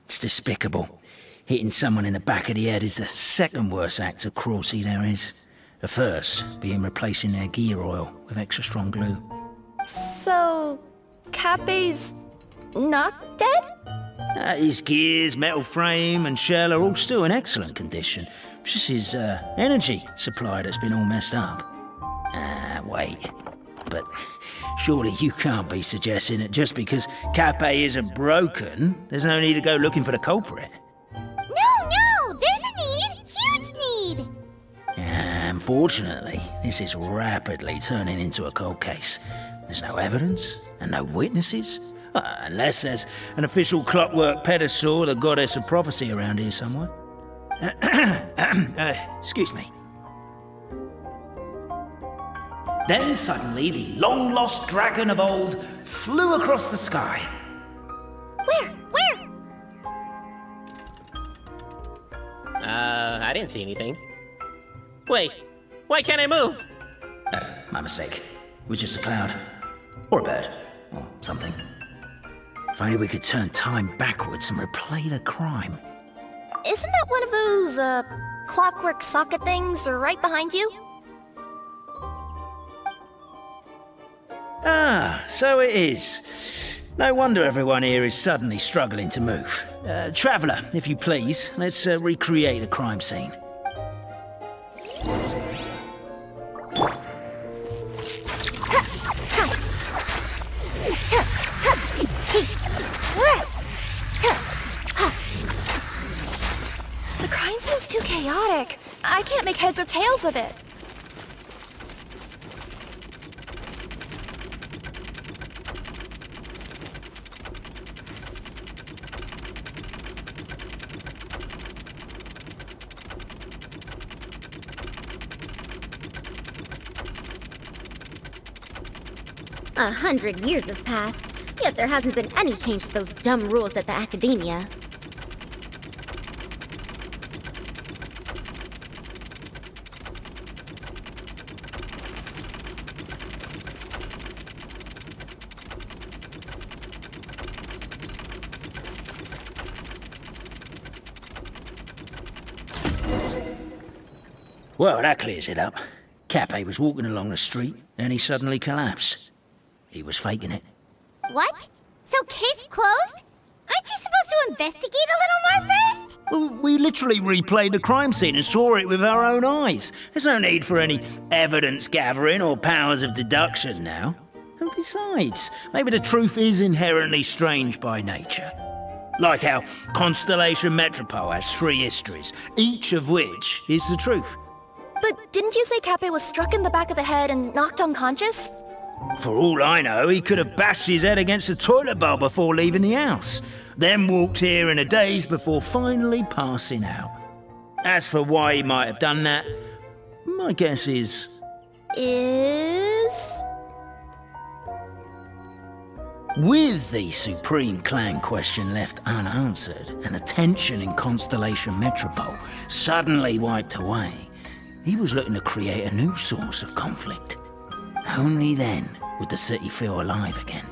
It's despicable. Hitting someone in the back of the head is the second worst act of cruelty there is. The first being replacing their gear oil with extra strong glue. So, Cappy's not dead? His gears, metal frame and shell are all still in excellent condition. It's just his energy supply that's been all messed up. Wait. But surely you can't be suggesting that just because Cappy isn't broken, there's no need to go looking for the culprit. No! There's a need! Huge need! Unfortunately, this is rapidly turning into a cold case. There's no evidence and no witnesses. Unless there's an official clockwork pedestal, the goddess of prophecy around here somewhere. Excuse me. Then suddenly the long-lost dragon of old flew across the sky. Where? I didn't see anything. Wait, why can't I move? No, my mistake. It was just a cloud. Or a bird. Or something. If only we could turn time backwards and replay the crime. Isn't that one of those, clockwork socket things right behind you? So it is. No wonder everyone here is suddenly struggling to move. Traveller, if you please, let's recreate the crime scene. The crime scene's too chaotic. I can't make heads or tails of it. A 100 years have passed, yet there hasn't been any change to those dumb rules at the Academia. Well, that clears it up. Cappy was walking along the street, then he suddenly collapsed. He was faking it. What? So case closed? Aren't you supposed to investigate a little more first? Well, we literally replayed the crime scene and saw it with our own eyes. There's no need for any evidence gathering or powers of deduction now. Besides, maybe the truth is inherently strange by nature. Like how Constellation Metropole has 3 histories, each of which is the truth. But didn't you say Cappe was struck in the back of the head and knocked unconscious? For all I know, he could have bashed his head against a toilet bowl before leaving the house, then walked here in a daze before finally passing out. As for why he might have done that, my guess is... With the Supreme Clan question left unanswered and the tension in Constellation Metropole suddenly wiped away, he was looking to create a new source of conflict. Only then would the city feel alive again.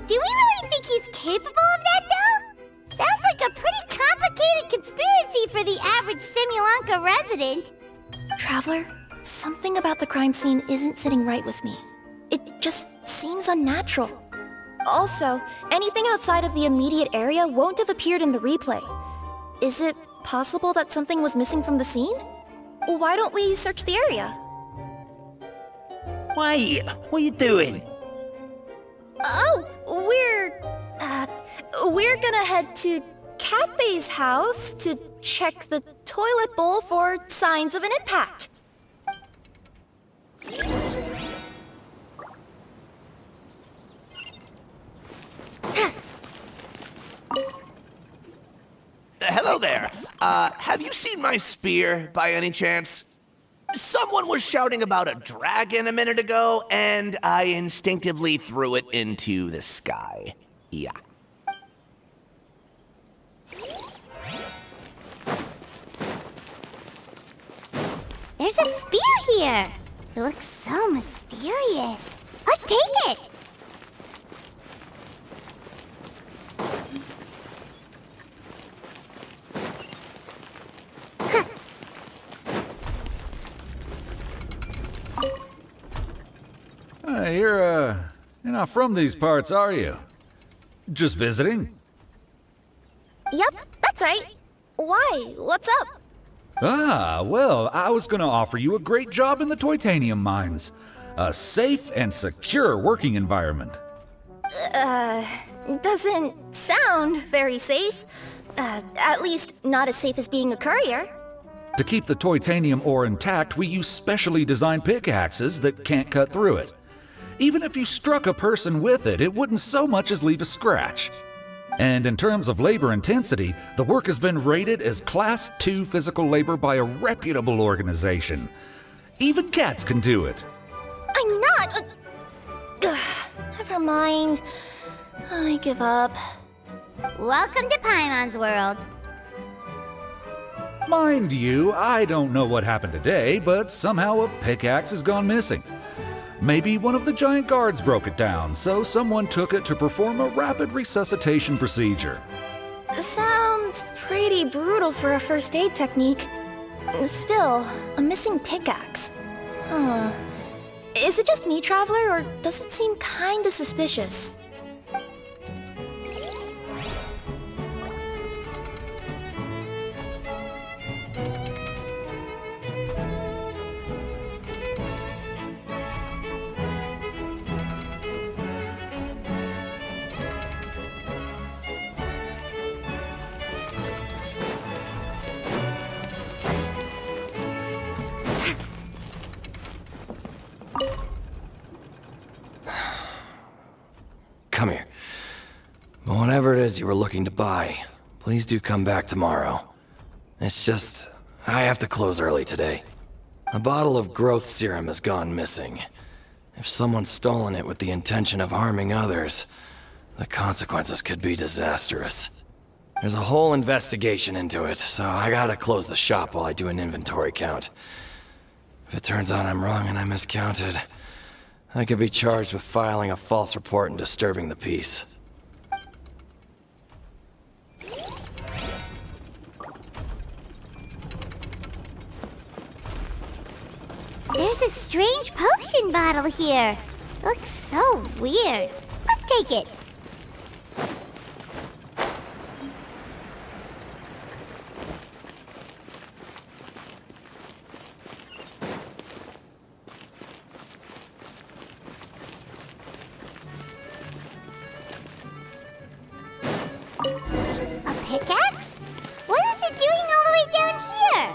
Do we really think he's capable of that, though? Sounds like a pretty complicated conspiracy for the average Simulanka resident. Traveler, something about the crime scene isn't sitting right with me. It just seems unnatural. Also, anything outside of the immediate area won't have appeared in the replay. Is it possible that something was missing from the scene? Why don't we search the area? Wait, what are you doing? Oh, we're gonna head to Cappe's house to check the toilet bowl for signs of an impact. Hello there. Have you seen my spear by any chance? Someone was shouting about a dragon a minute ago, and I instinctively threw it into the sky. Yeah. There's a spear here. It looks so mysterious. Let's take it. You're not from these parts, are you? Just visiting? Yep, that's right. Why? What's up? Ah, well, I was gonna offer you a great job in the Titanium mines. A safe and secure working environment. Doesn't sound very safe. At least not as safe as being a courier. To keep the titanium ore intact, we use specially designed pickaxes that can't cut through it. Even if you struck a person with it, it wouldn't so much as leave a scratch. And in terms of labor intensity, the work has been rated as Class 2 physical labor by a reputable organization. Even cats can do it. I'm not. Never mind. I give up. Welcome to Paimon's world. Mind you, I don't know what happened today, but somehow a pickaxe has gone missing. Maybe one of the giant guards broke it down, so someone took it to perform a rapid resuscitation procedure. Sounds pretty brutal for a first aid technique. Still, a missing pickaxe. Huh. Is it just me, Traveler, or does it seem kinda suspicious? Come here. Whatever it is you were looking to buy, please do come back tomorrow. It's just, I have to close early today. A bottle of growth serum has gone missing. If someone's stolen it with the intention of harming others, the consequences could be disastrous. There's a whole investigation into it, so I gotta close the shop while I do an inventory count. If it turns out I'm wrong and I miscounted, I could be charged with filing a false report and disturbing the peace. There's a strange potion bottle here. Looks so weird. Let's take it. pickaxe? What is it doing all the way down here?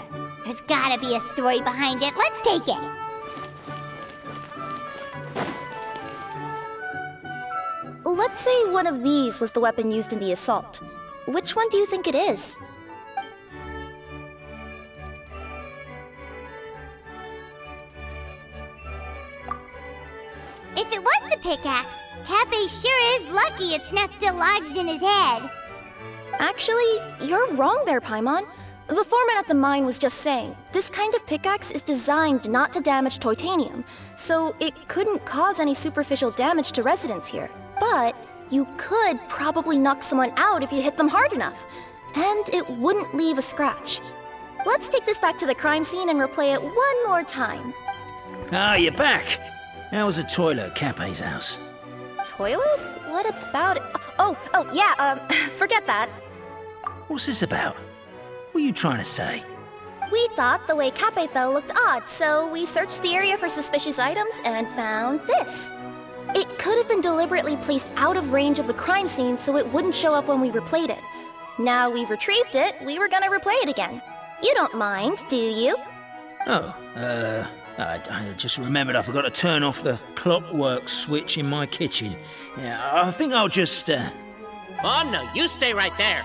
There's gotta be a story behind it. Let's take it. Let's say one of these was the weapon used in the assault. Which one do you think it is? If it was the pickaxe, Cafe sure is lucky it's not still lodged in his head. Actually, you're wrong there, Paimon. The foreman at the mine was just saying, this kind of pickaxe is designed not to damage titanium, so it couldn't cause any superficial damage to residents here. But you could probably knock someone out if you hit them hard enough, and it wouldn't leave a scratch. Let's take this back to the crime scene and replay it one more time. Ah, you're back. How was the toilet at Cape's house? Toilet? What about it? Oh, yeah, forget that. What's this about? What are you trying to say? We thought the way Cape fell looked odd, so we searched the area for suspicious items and found this. It could have been deliberately placed out of range of the crime scene so it wouldn't show up when we replayed it. Now we've retrieved it, we were gonna replay it again. You don't mind, do you? Oh, I just remembered I forgot to turn off the clockwork switch in my kitchen. Yeah, I think I'll just, Oh, no, you stay right there.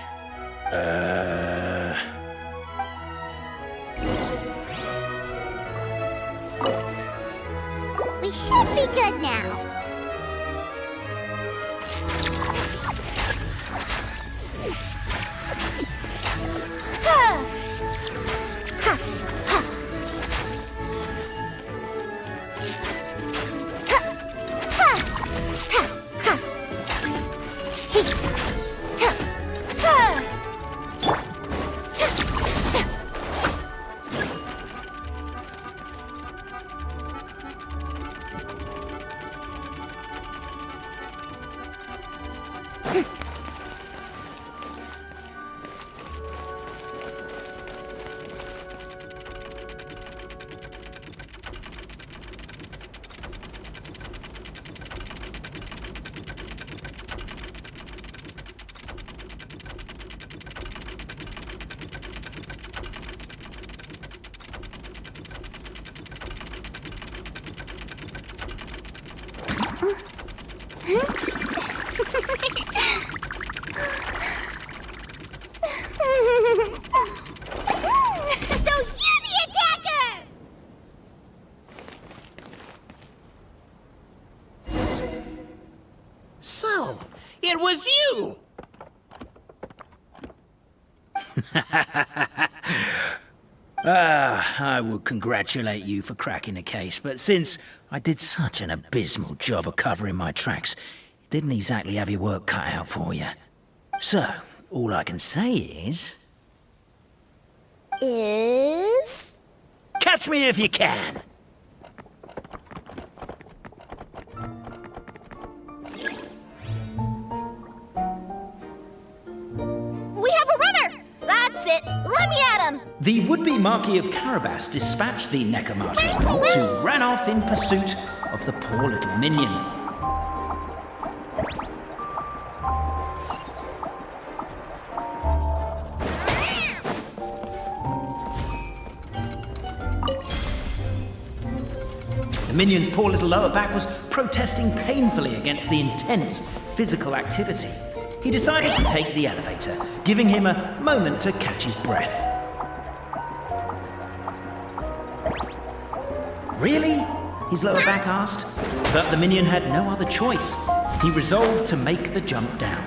We should be good now. So you're the attacker! So, it was you! I would congratulate you for cracking the case, but since I did such an abysmal job of covering my tracks, it didn't exactly have your work cut out for you. So, all I can say is... Catch me if you can! We have a runner! That's it! Let me at him! The would-be Marquis of Carabas dispatched the Necromata who ran off in pursuit of the poor little minion. The minion's poor little lower back was protesting painfully against the intense physical activity. He decided to take the elevator, giving him a moment to catch his breath. Really? His lower back asked. But the minion had no other choice. He resolved to make the jump down.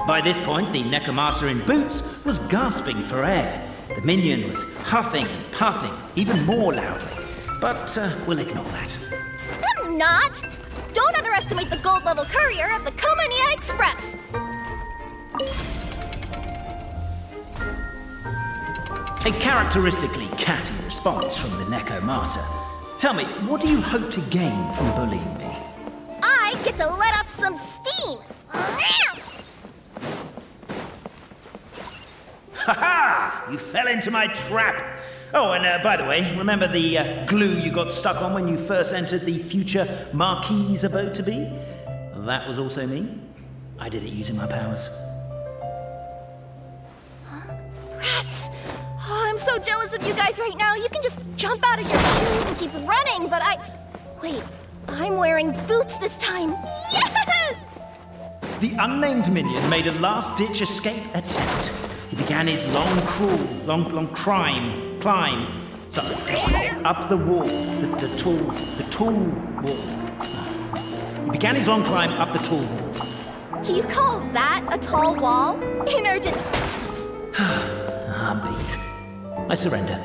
By this point, the Necromata in boots was gasping for air. The minion was huffing and puffing, even more loudly. But we'll ignore that. I'm not! Don't underestimate the gold-level courier of the Komania Express! A characteristically catty response from the Necromata. Tell me, what do you hope to gain from bullying me? I get to let off some steam! Ha-ha! You fell into my trap! Oh, and by the way, remember the glue you got stuck on when you first entered the future Marquis's abode to be? That was also me. I did it using my powers. Rats! Oh, I'm so jealous of you guys right now. You can just jump out of your shoes and keep running, but Wait, I'm wearing boots this time. Yes! The unnamed minion made a last-ditch escape attempt. He began his long climb. So, up the wall, the tall wall. He began his long climb up the tall wall. You call that a tall wall? In urgent... I'm beat. I surrender.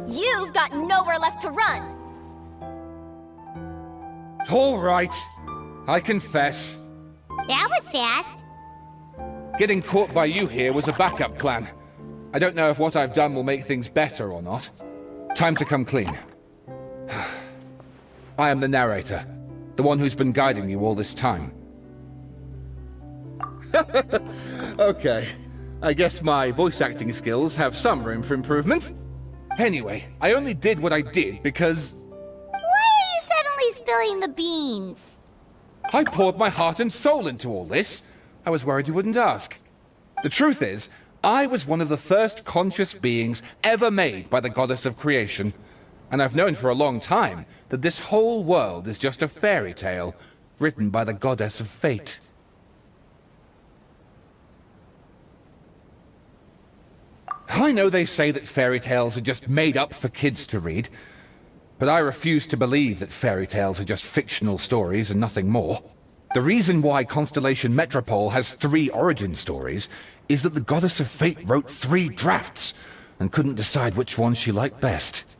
You've got nowhere left to run. All right. I confess. That was fast. Getting caught by you here was a backup plan. I don't know if what I've done will make things better or not. Time to come clean. I am the narrator, the one who's been guiding you all this time. Okay, I guess my voice acting skills have some room for improvement. Anyway, I only did what I did because... Why are you suddenly spilling the beans? I poured my heart and soul into all this. I was worried you wouldn't ask. The truth is, I was one of the first conscious beings ever made by the goddess of creation. And I've known for a long time that this whole world is just a fairy tale written by the goddess of fate. I know they say that fairy tales are just made up for kids to read, but I refuse to believe that fairy tales are just fictional stories and nothing more. The reason why Constellation Metropole has 3 origin stories is that the goddess of fate wrote 3 drafts and couldn't decide which one she liked best.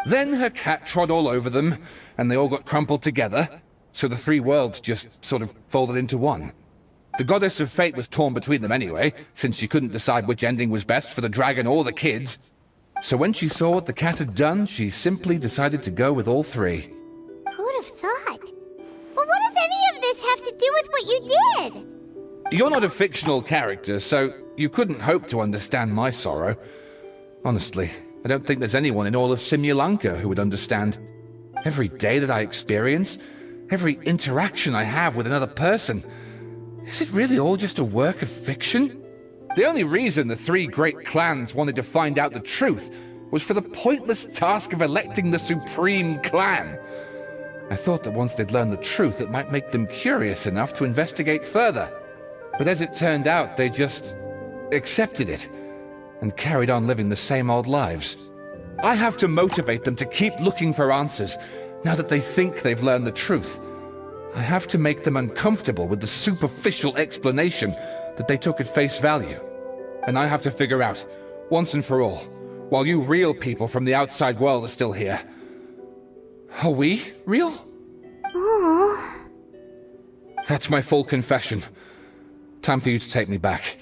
Then her cat trod all over them, and they all got crumpled together, so the 3 worlds just sort of folded into one. The goddess of fate was torn between them anyway, since she couldn't decide which ending was best for the dragon or the kids. So when she saw what the cat had done, she simply decided to go with all 3. Who'd have thought? Well, what does any of this have to do with what you did? You're not a fictional character, so you couldn't hope to understand my sorrow. Honestly, I don't think there's anyone in all of Simulanka who would understand. Every day that I experience, every interaction I have with another person, is it really all just a work of fiction? The only reason the 3 great clans wanted to find out the truth was for the pointless task of electing the supreme clan. I thought that once they'd learned the truth, it might make them curious enough to investigate further. But as it turned out, they just accepted it and carried on living the same old lives. I have to motivate them to keep looking for answers now that they think they've learned the truth. I have to make them uncomfortable with the superficial explanation that they took at face value. And I have to figure out, once and for all, while you real people from the outside world are still here, are we real? Aww. That's my full confession. Time for you to take me back.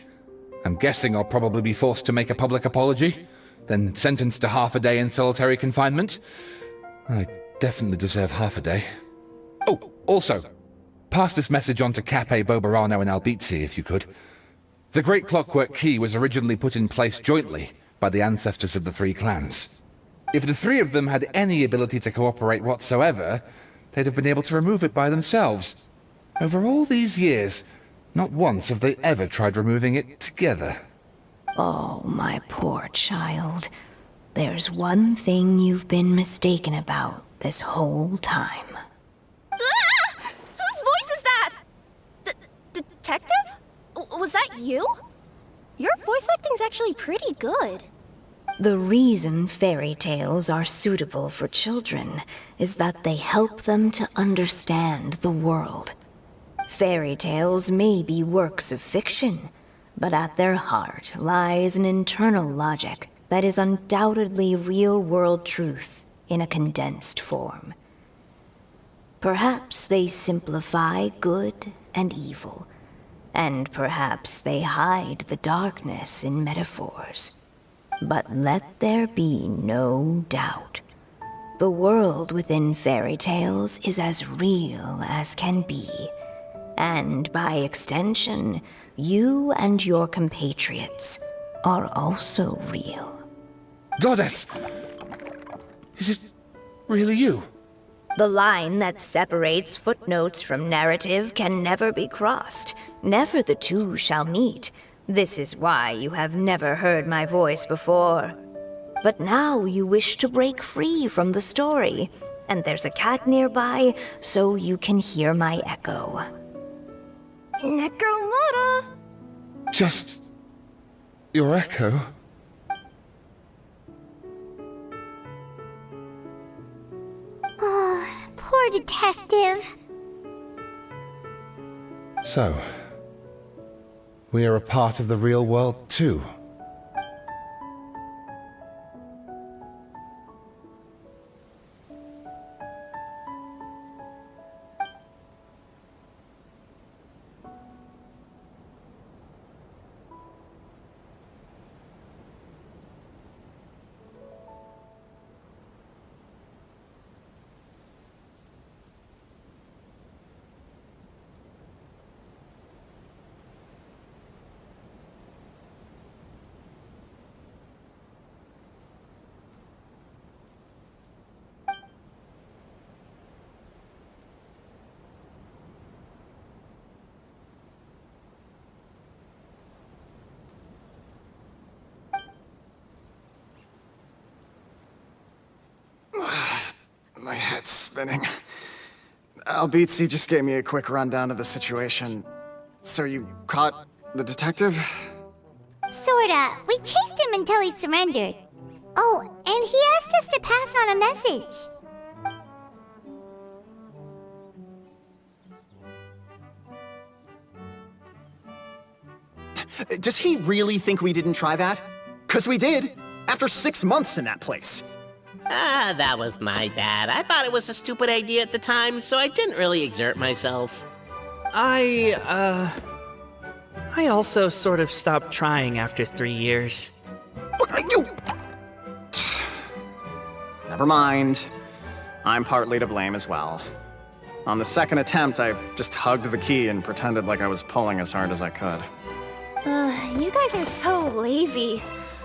I'm guessing I'll probably be forced to make a public apology, then sentenced to half a day in solitary confinement. I definitely deserve half a day. Oh, also, pass this message on to Cape, Bobarano, and Albizzi, if you could. The Great Clockwork Key was originally put in place jointly by the ancestors of the 3 clans. If the 3 of them had any ability to cooperate whatsoever, they'd have been able to remove it by themselves. Over all these years, not once have they ever tried removing it together. Oh, my poor child. There's one thing you've been mistaken about this whole time. Ah! Whose voice is that? Detective? Was that you? Your voice acting's actually pretty good. The reason fairy tales are suitable for children is that they help them to understand the world. Fairy tales may be works of fiction, but at their heart lies an internal logic that is undoubtedly real-world truth in a condensed form. Perhaps they simplify good and evil, and perhaps they hide the darkness in metaphors. But let there be no doubt. The world within fairy tales is as real as can be. And by extension, you and your compatriots are also real. Goddess! Is it really you? The line that separates footnotes from narrative can never be crossed. Never the two shall meet. This is why you have never heard my voice before. But now you wish to break free from the story, and there's a cat nearby, so you can hear my echo. Necromora! Just your echo? Oh, poor detective. So, we are a part of the real world too. My head's spinning. Albizzi just gave me a quick rundown of the situation. So you caught the detective? Sorta. We chased him until he surrendered. Oh, and he asked us to pass on a message. Does he really think we didn't try that? 'Cause we did, after 6 months in that place. Ah, that was my bad. I thought it was a stupid idea at the time, so I didn't really exert myself. I also sort of stopped trying after 3 years. You... Never mind. I'm partly to blame as well. On the second attempt, I just hugged the key and pretended like I was pulling as hard as I could. You guys are so lazy.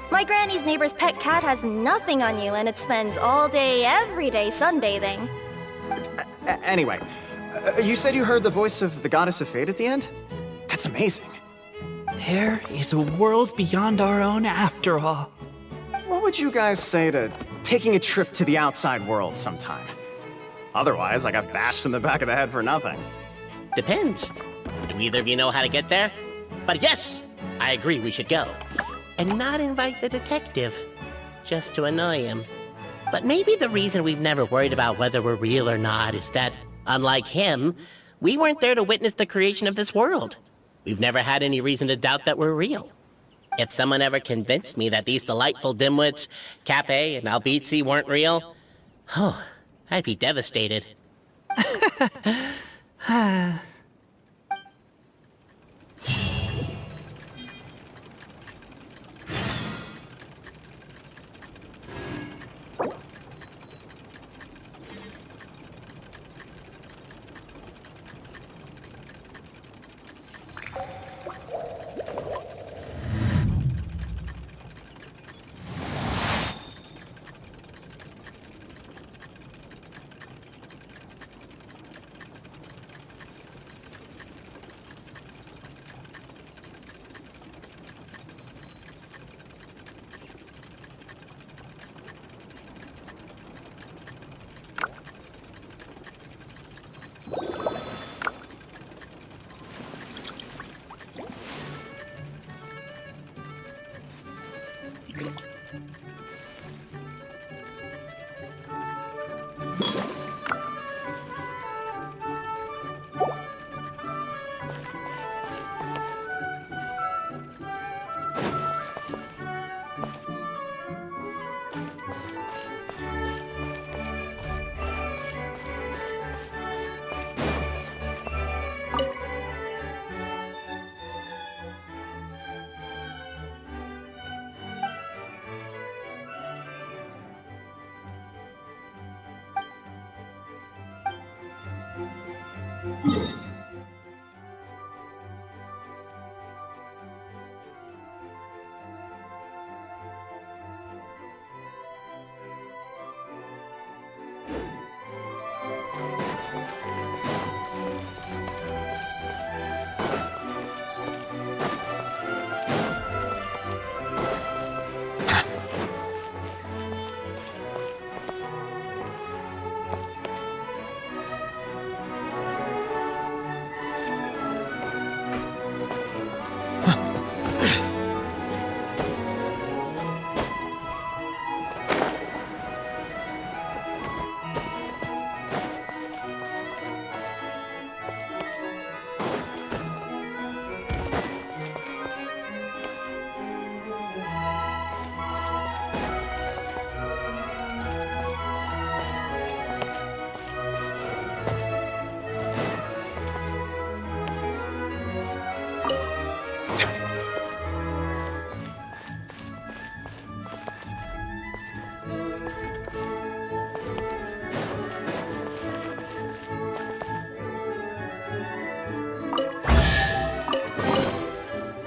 My granny's neighbor's pet cat has nothing on you, and it spends all day, every day sunbathing. Anyway, you said you heard the voice of the goddess of fate at the end? That's amazing. There is a world beyond our own after all. What would you guys say to taking a trip to the outside world sometime? Otherwise, I got bashed in the back of the head for nothing. Depends. Do either of you know how to get there? But yes, I agree we should go. And not invite the detective, just to annoy him. But maybe the reason we've never worried about whether we're real or not is that, unlike him, we weren't there to witness the creation of this world. We've never had any reason to doubt that we're real. If someone ever convinced me that these delightful dimwits, Cape and Albizzi, weren't real, oh, I'd be devastated.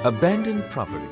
Abandoned property.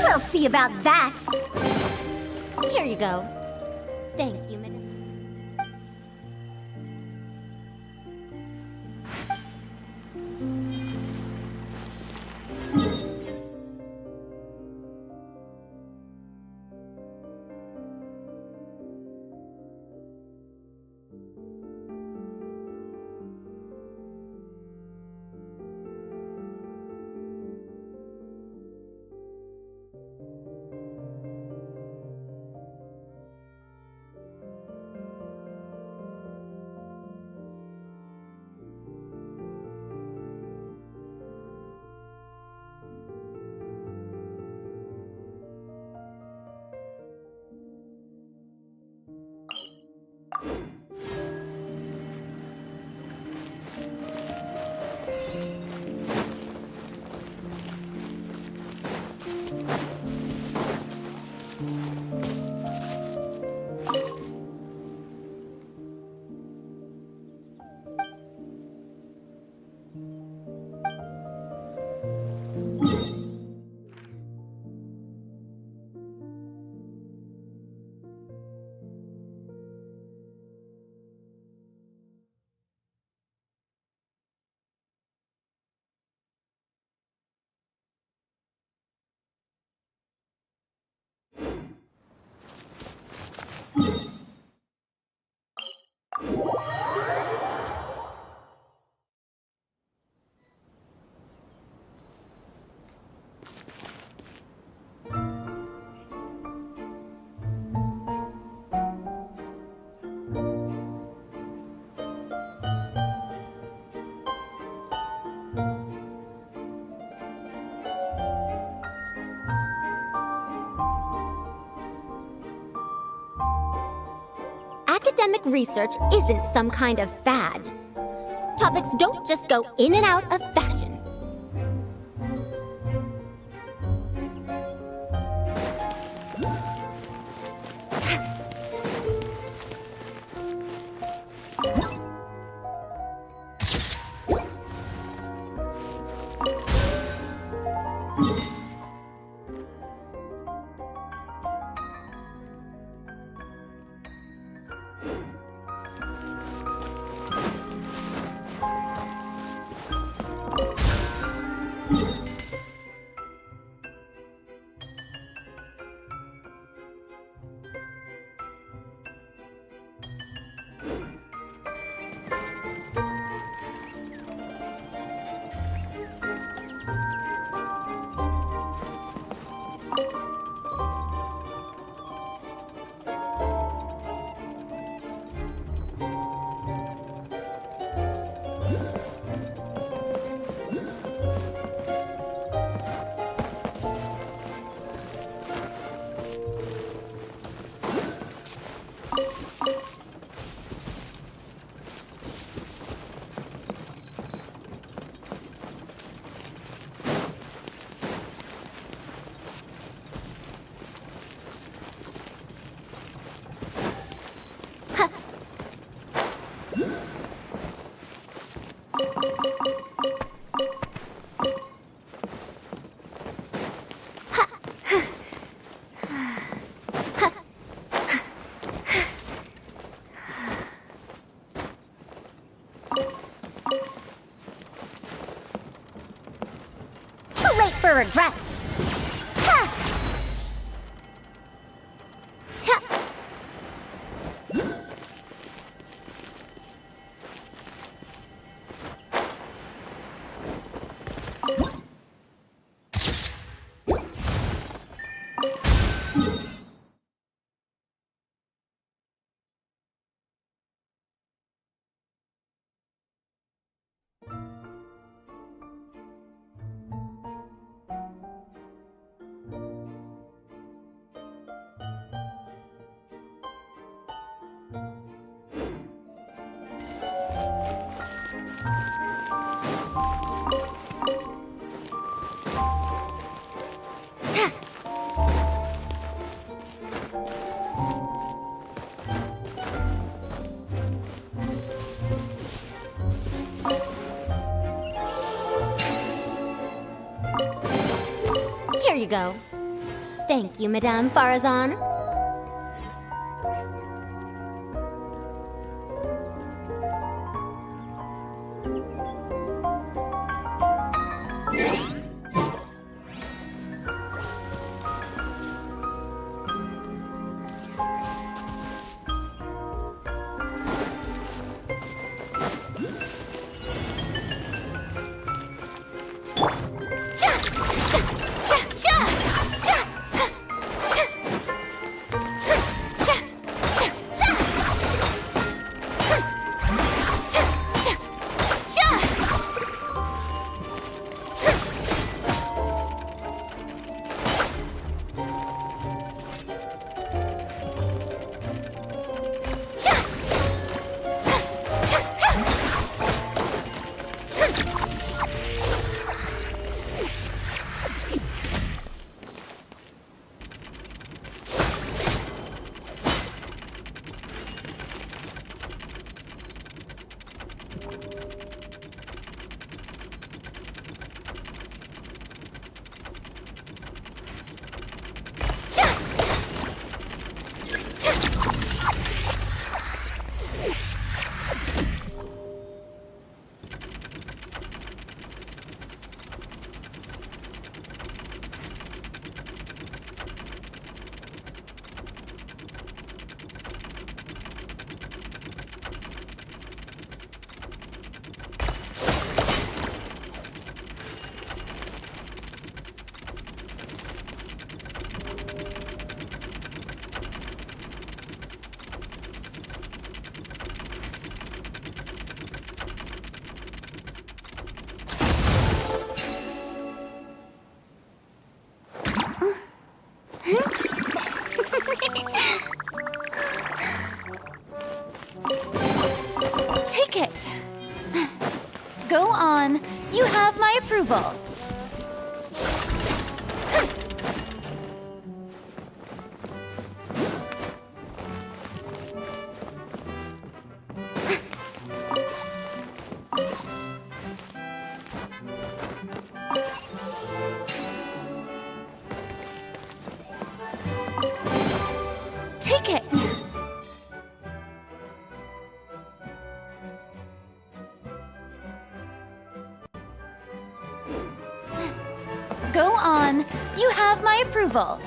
We'll see about that. Here you go. Thank you, Minister. Academic research isn't some kind of fad. Topics don't just go in and out of fashion. her regrets. Ha! Ha! Here you go. Thank you, Madame Farazan. Take it. Go on. You have my approval. Take it. Go on. You have my approval.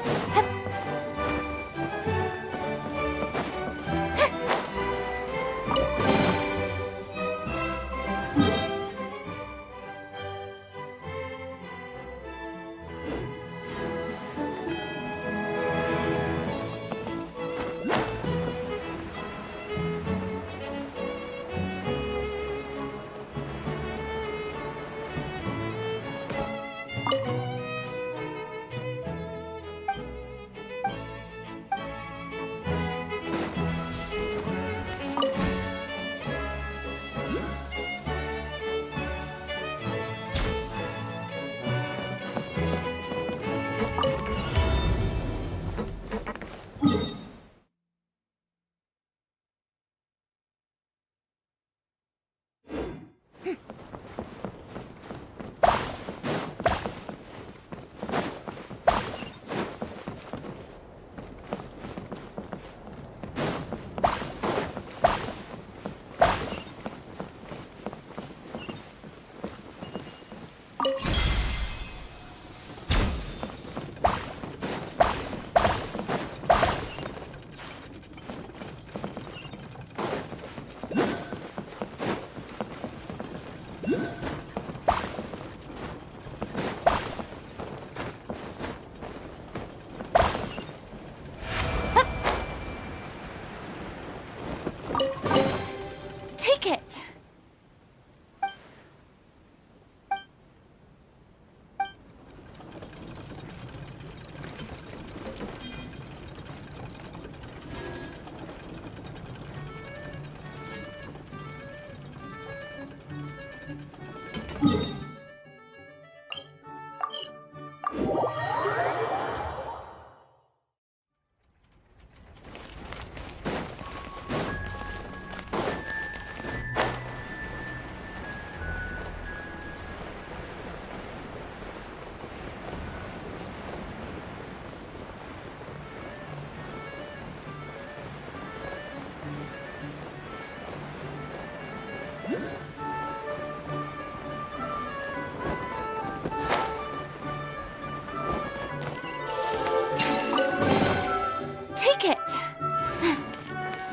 it.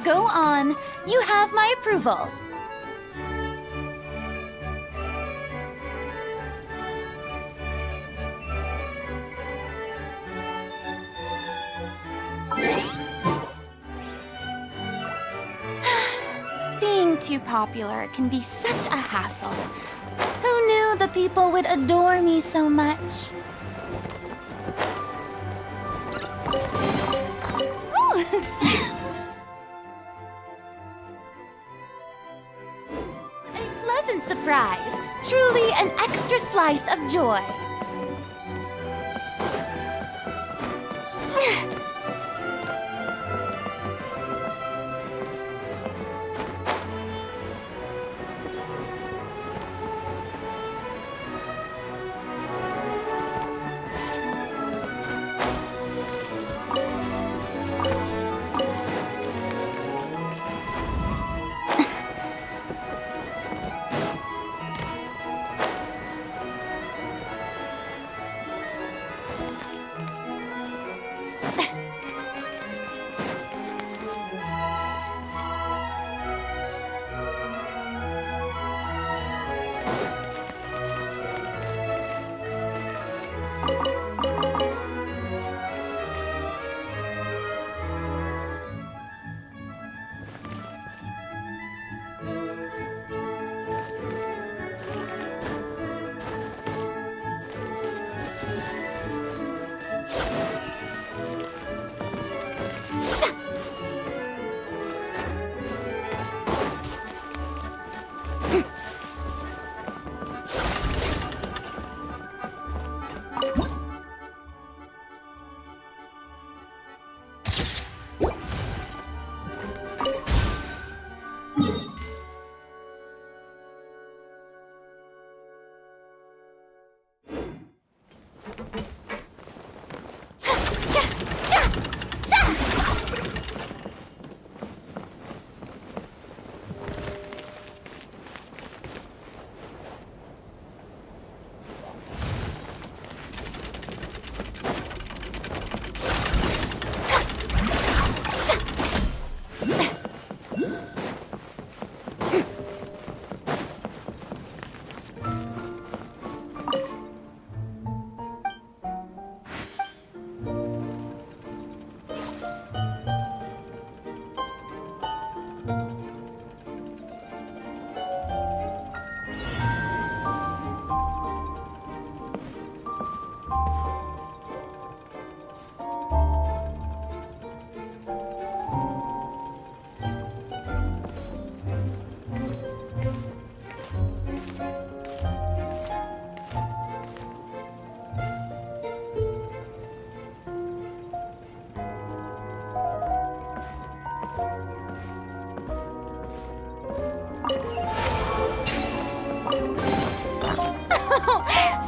Go on. You have my approval. Being too popular can be such a hassle. Who knew the people would adore me so much? Ooh. A pleasant surprise. Truly an extra slice of joy.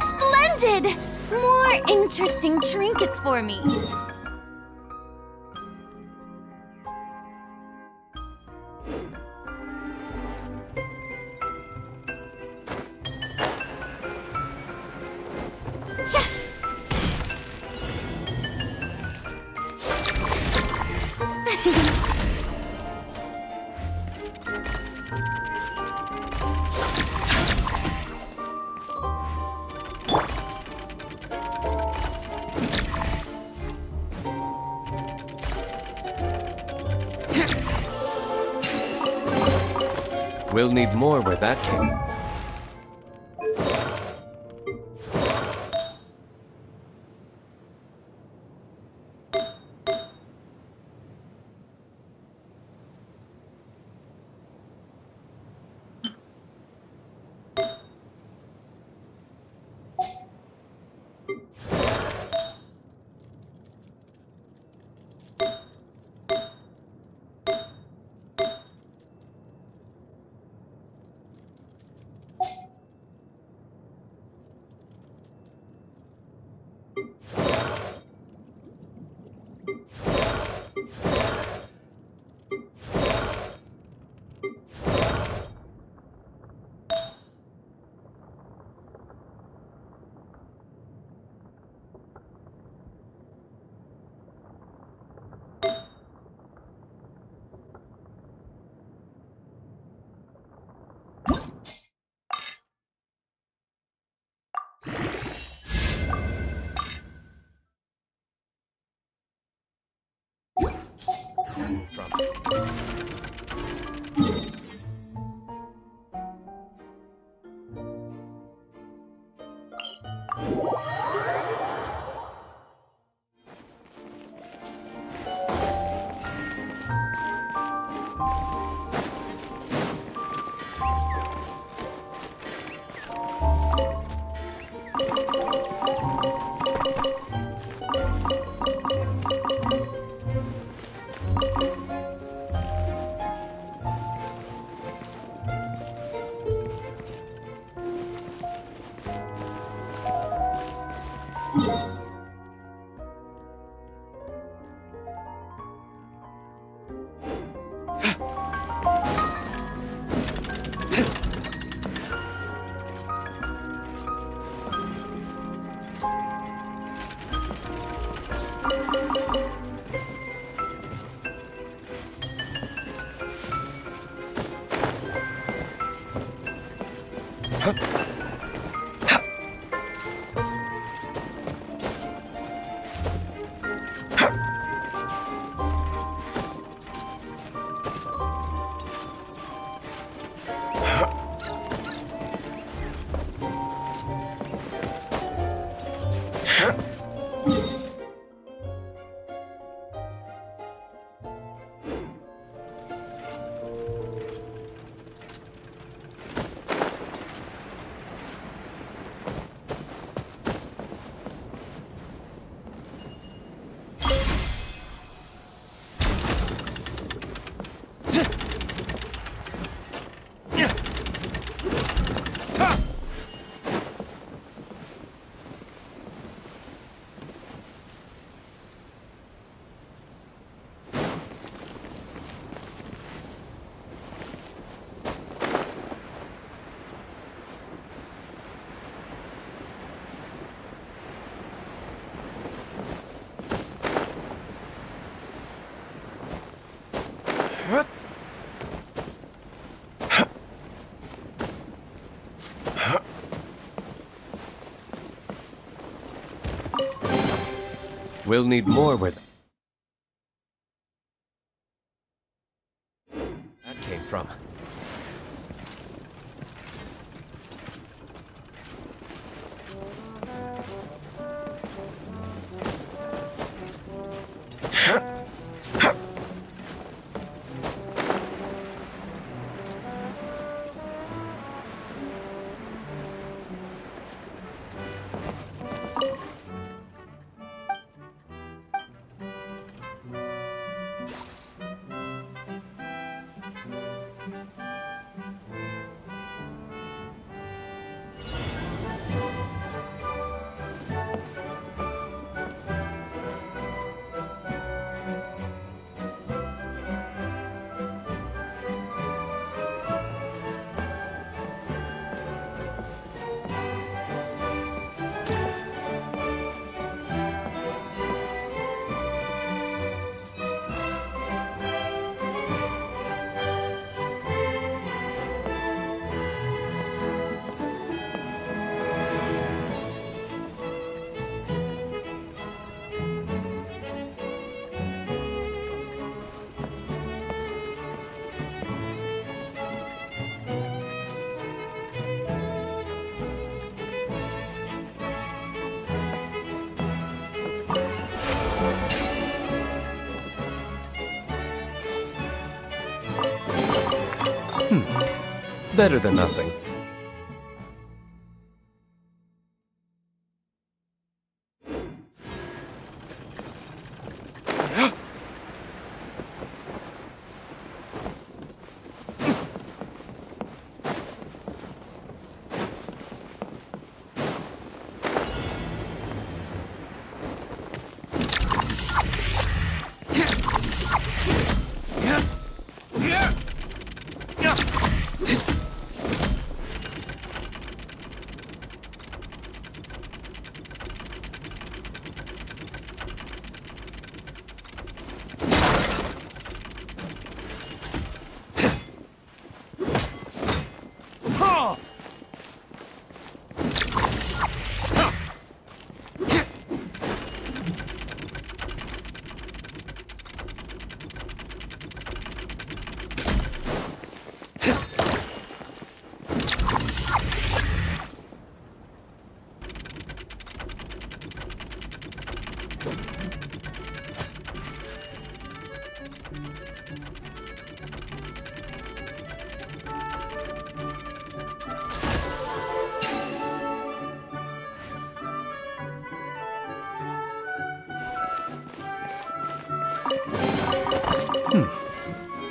Splendid! More interesting trinkets for me. We'll need more where that came. We'll need more where that came from. Better than nothing.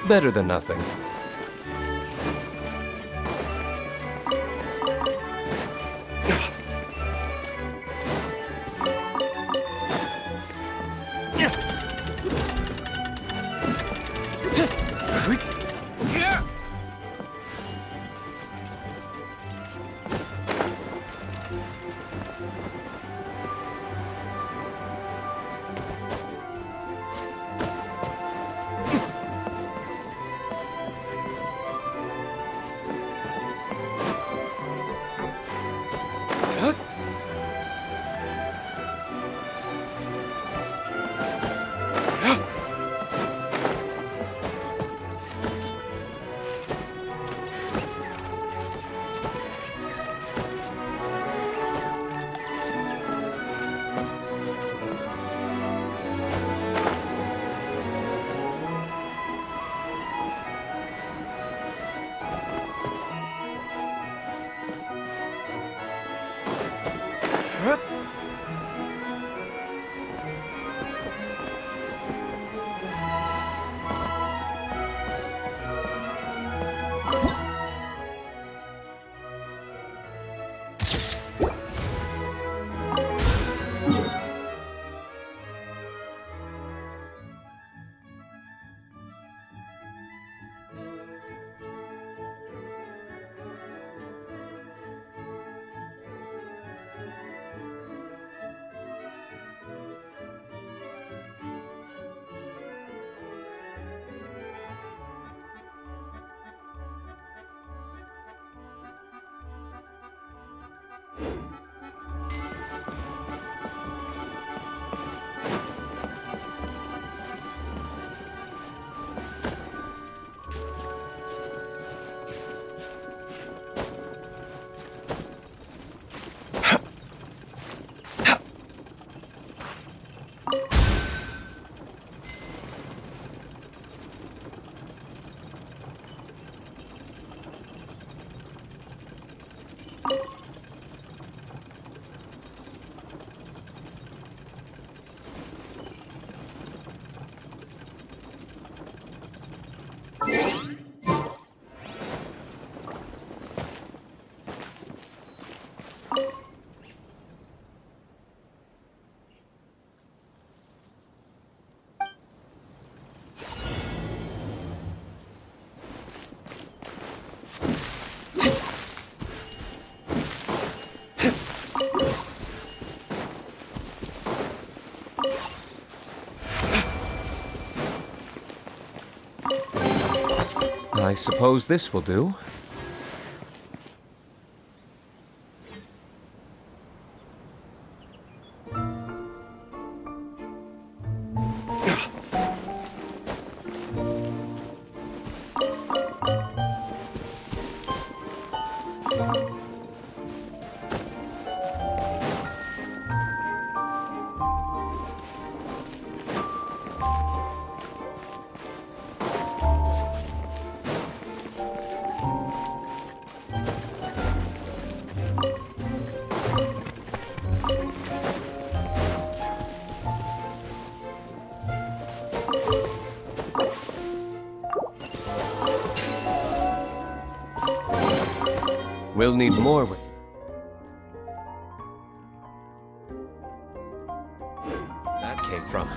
Better than nothing. I suppose this will do. We'll need more. That came from.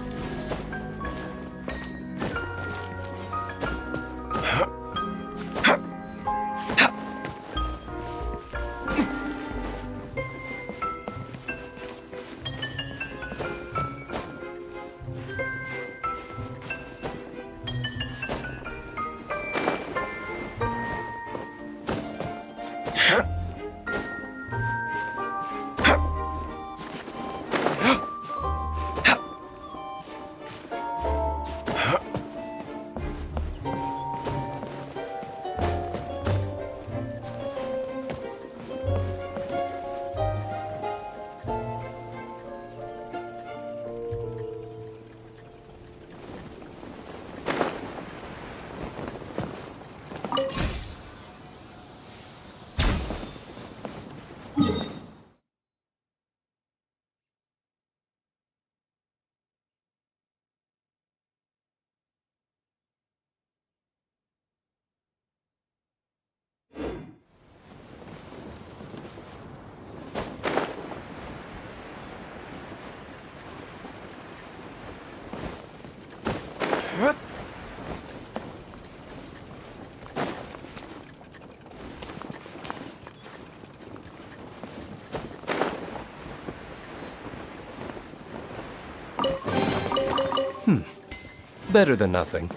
better than nothing.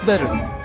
Better.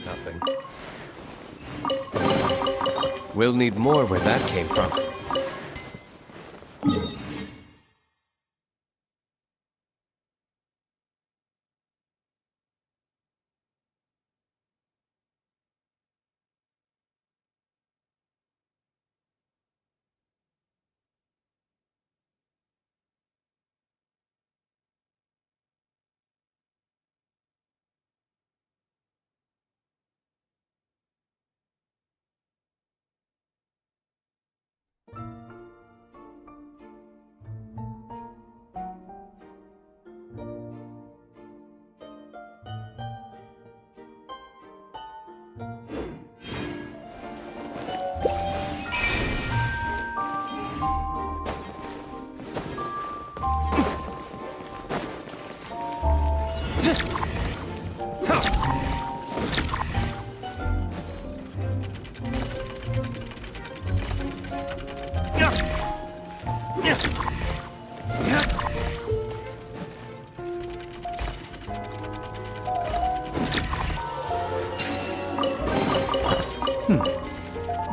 Nothing. We'll need more where that came from.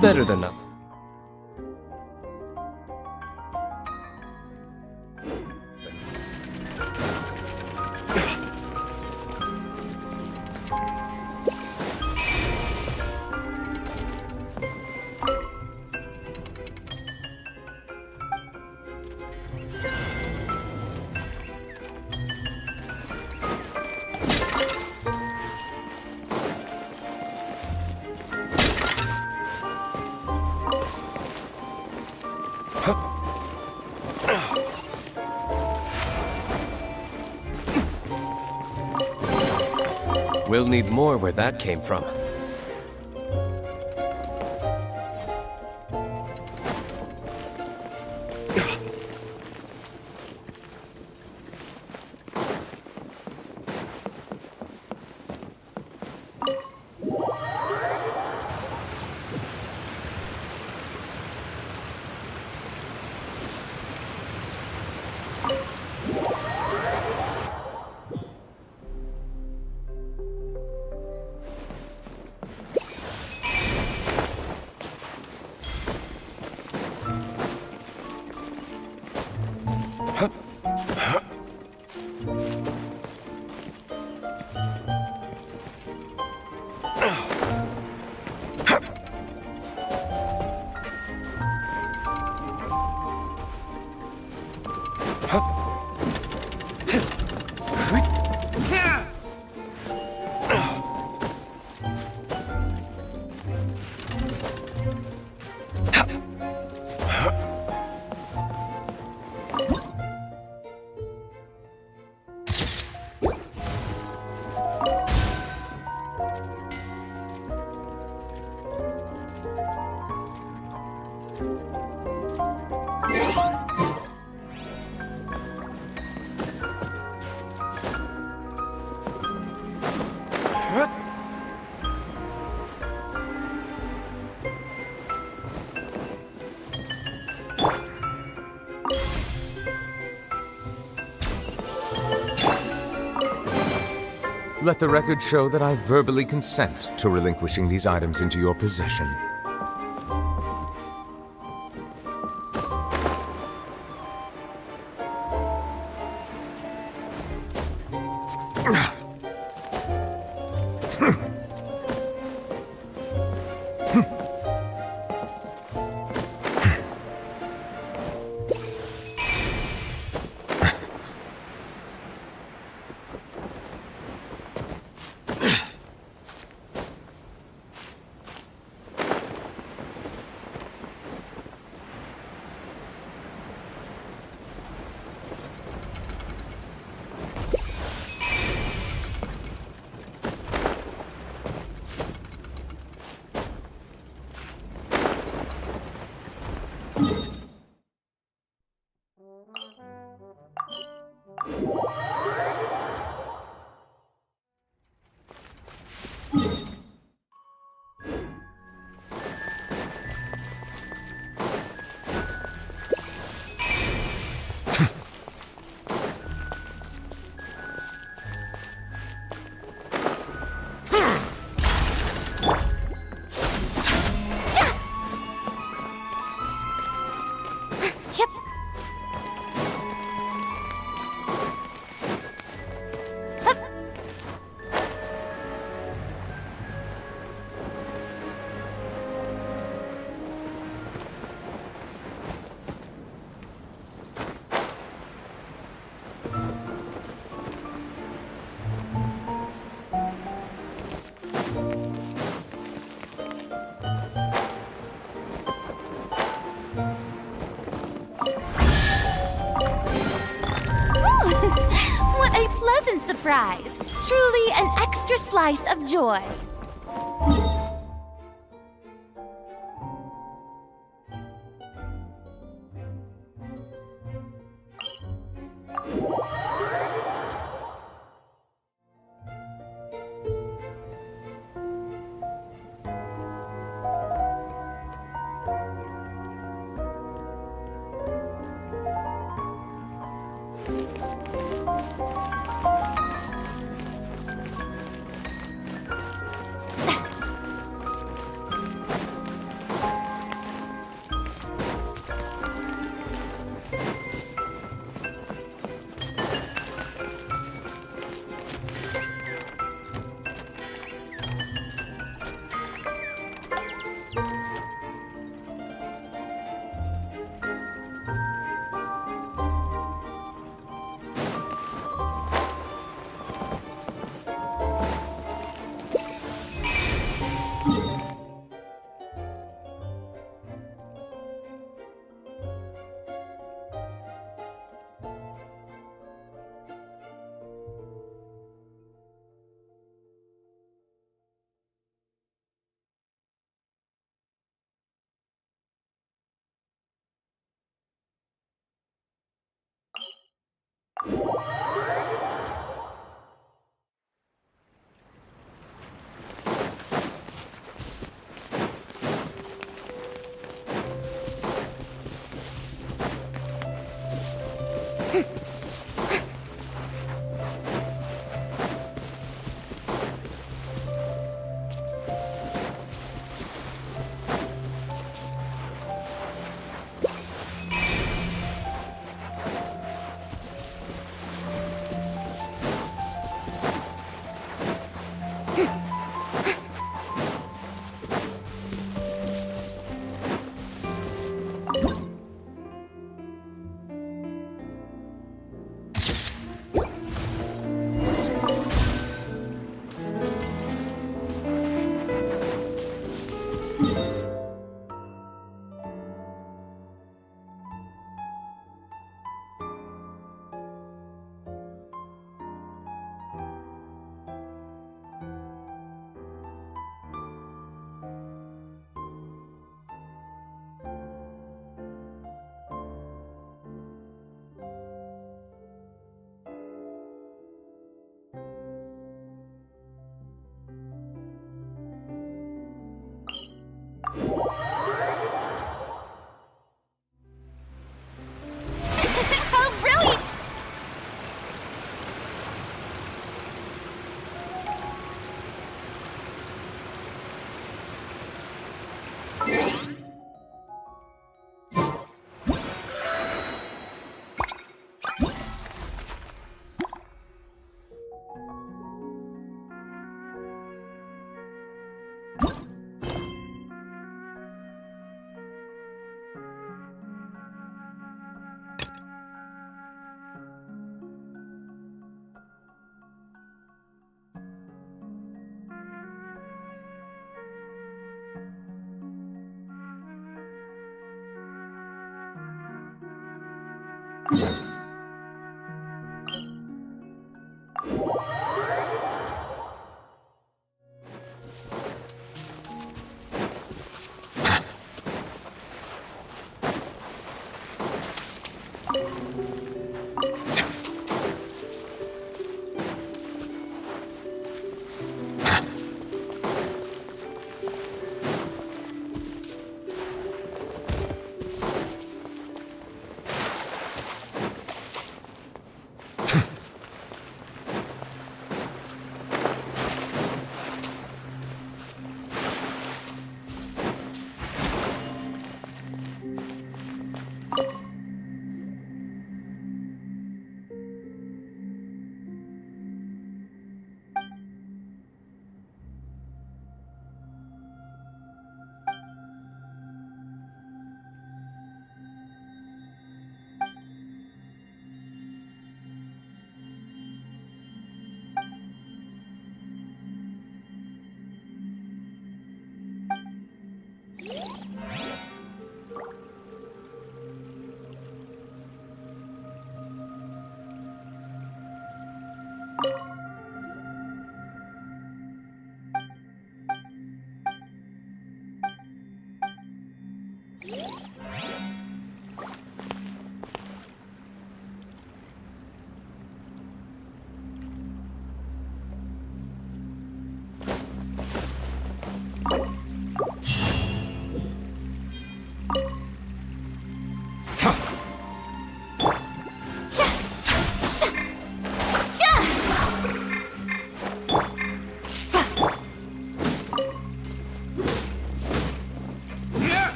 Better than nothing. We'll need more where that came from. Let the record show that I verbally consent to relinquishing these items into your possession. What a pleasant surprise! Truly an extra slice of joy.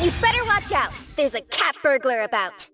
You better watch out. There's a cat burglar about.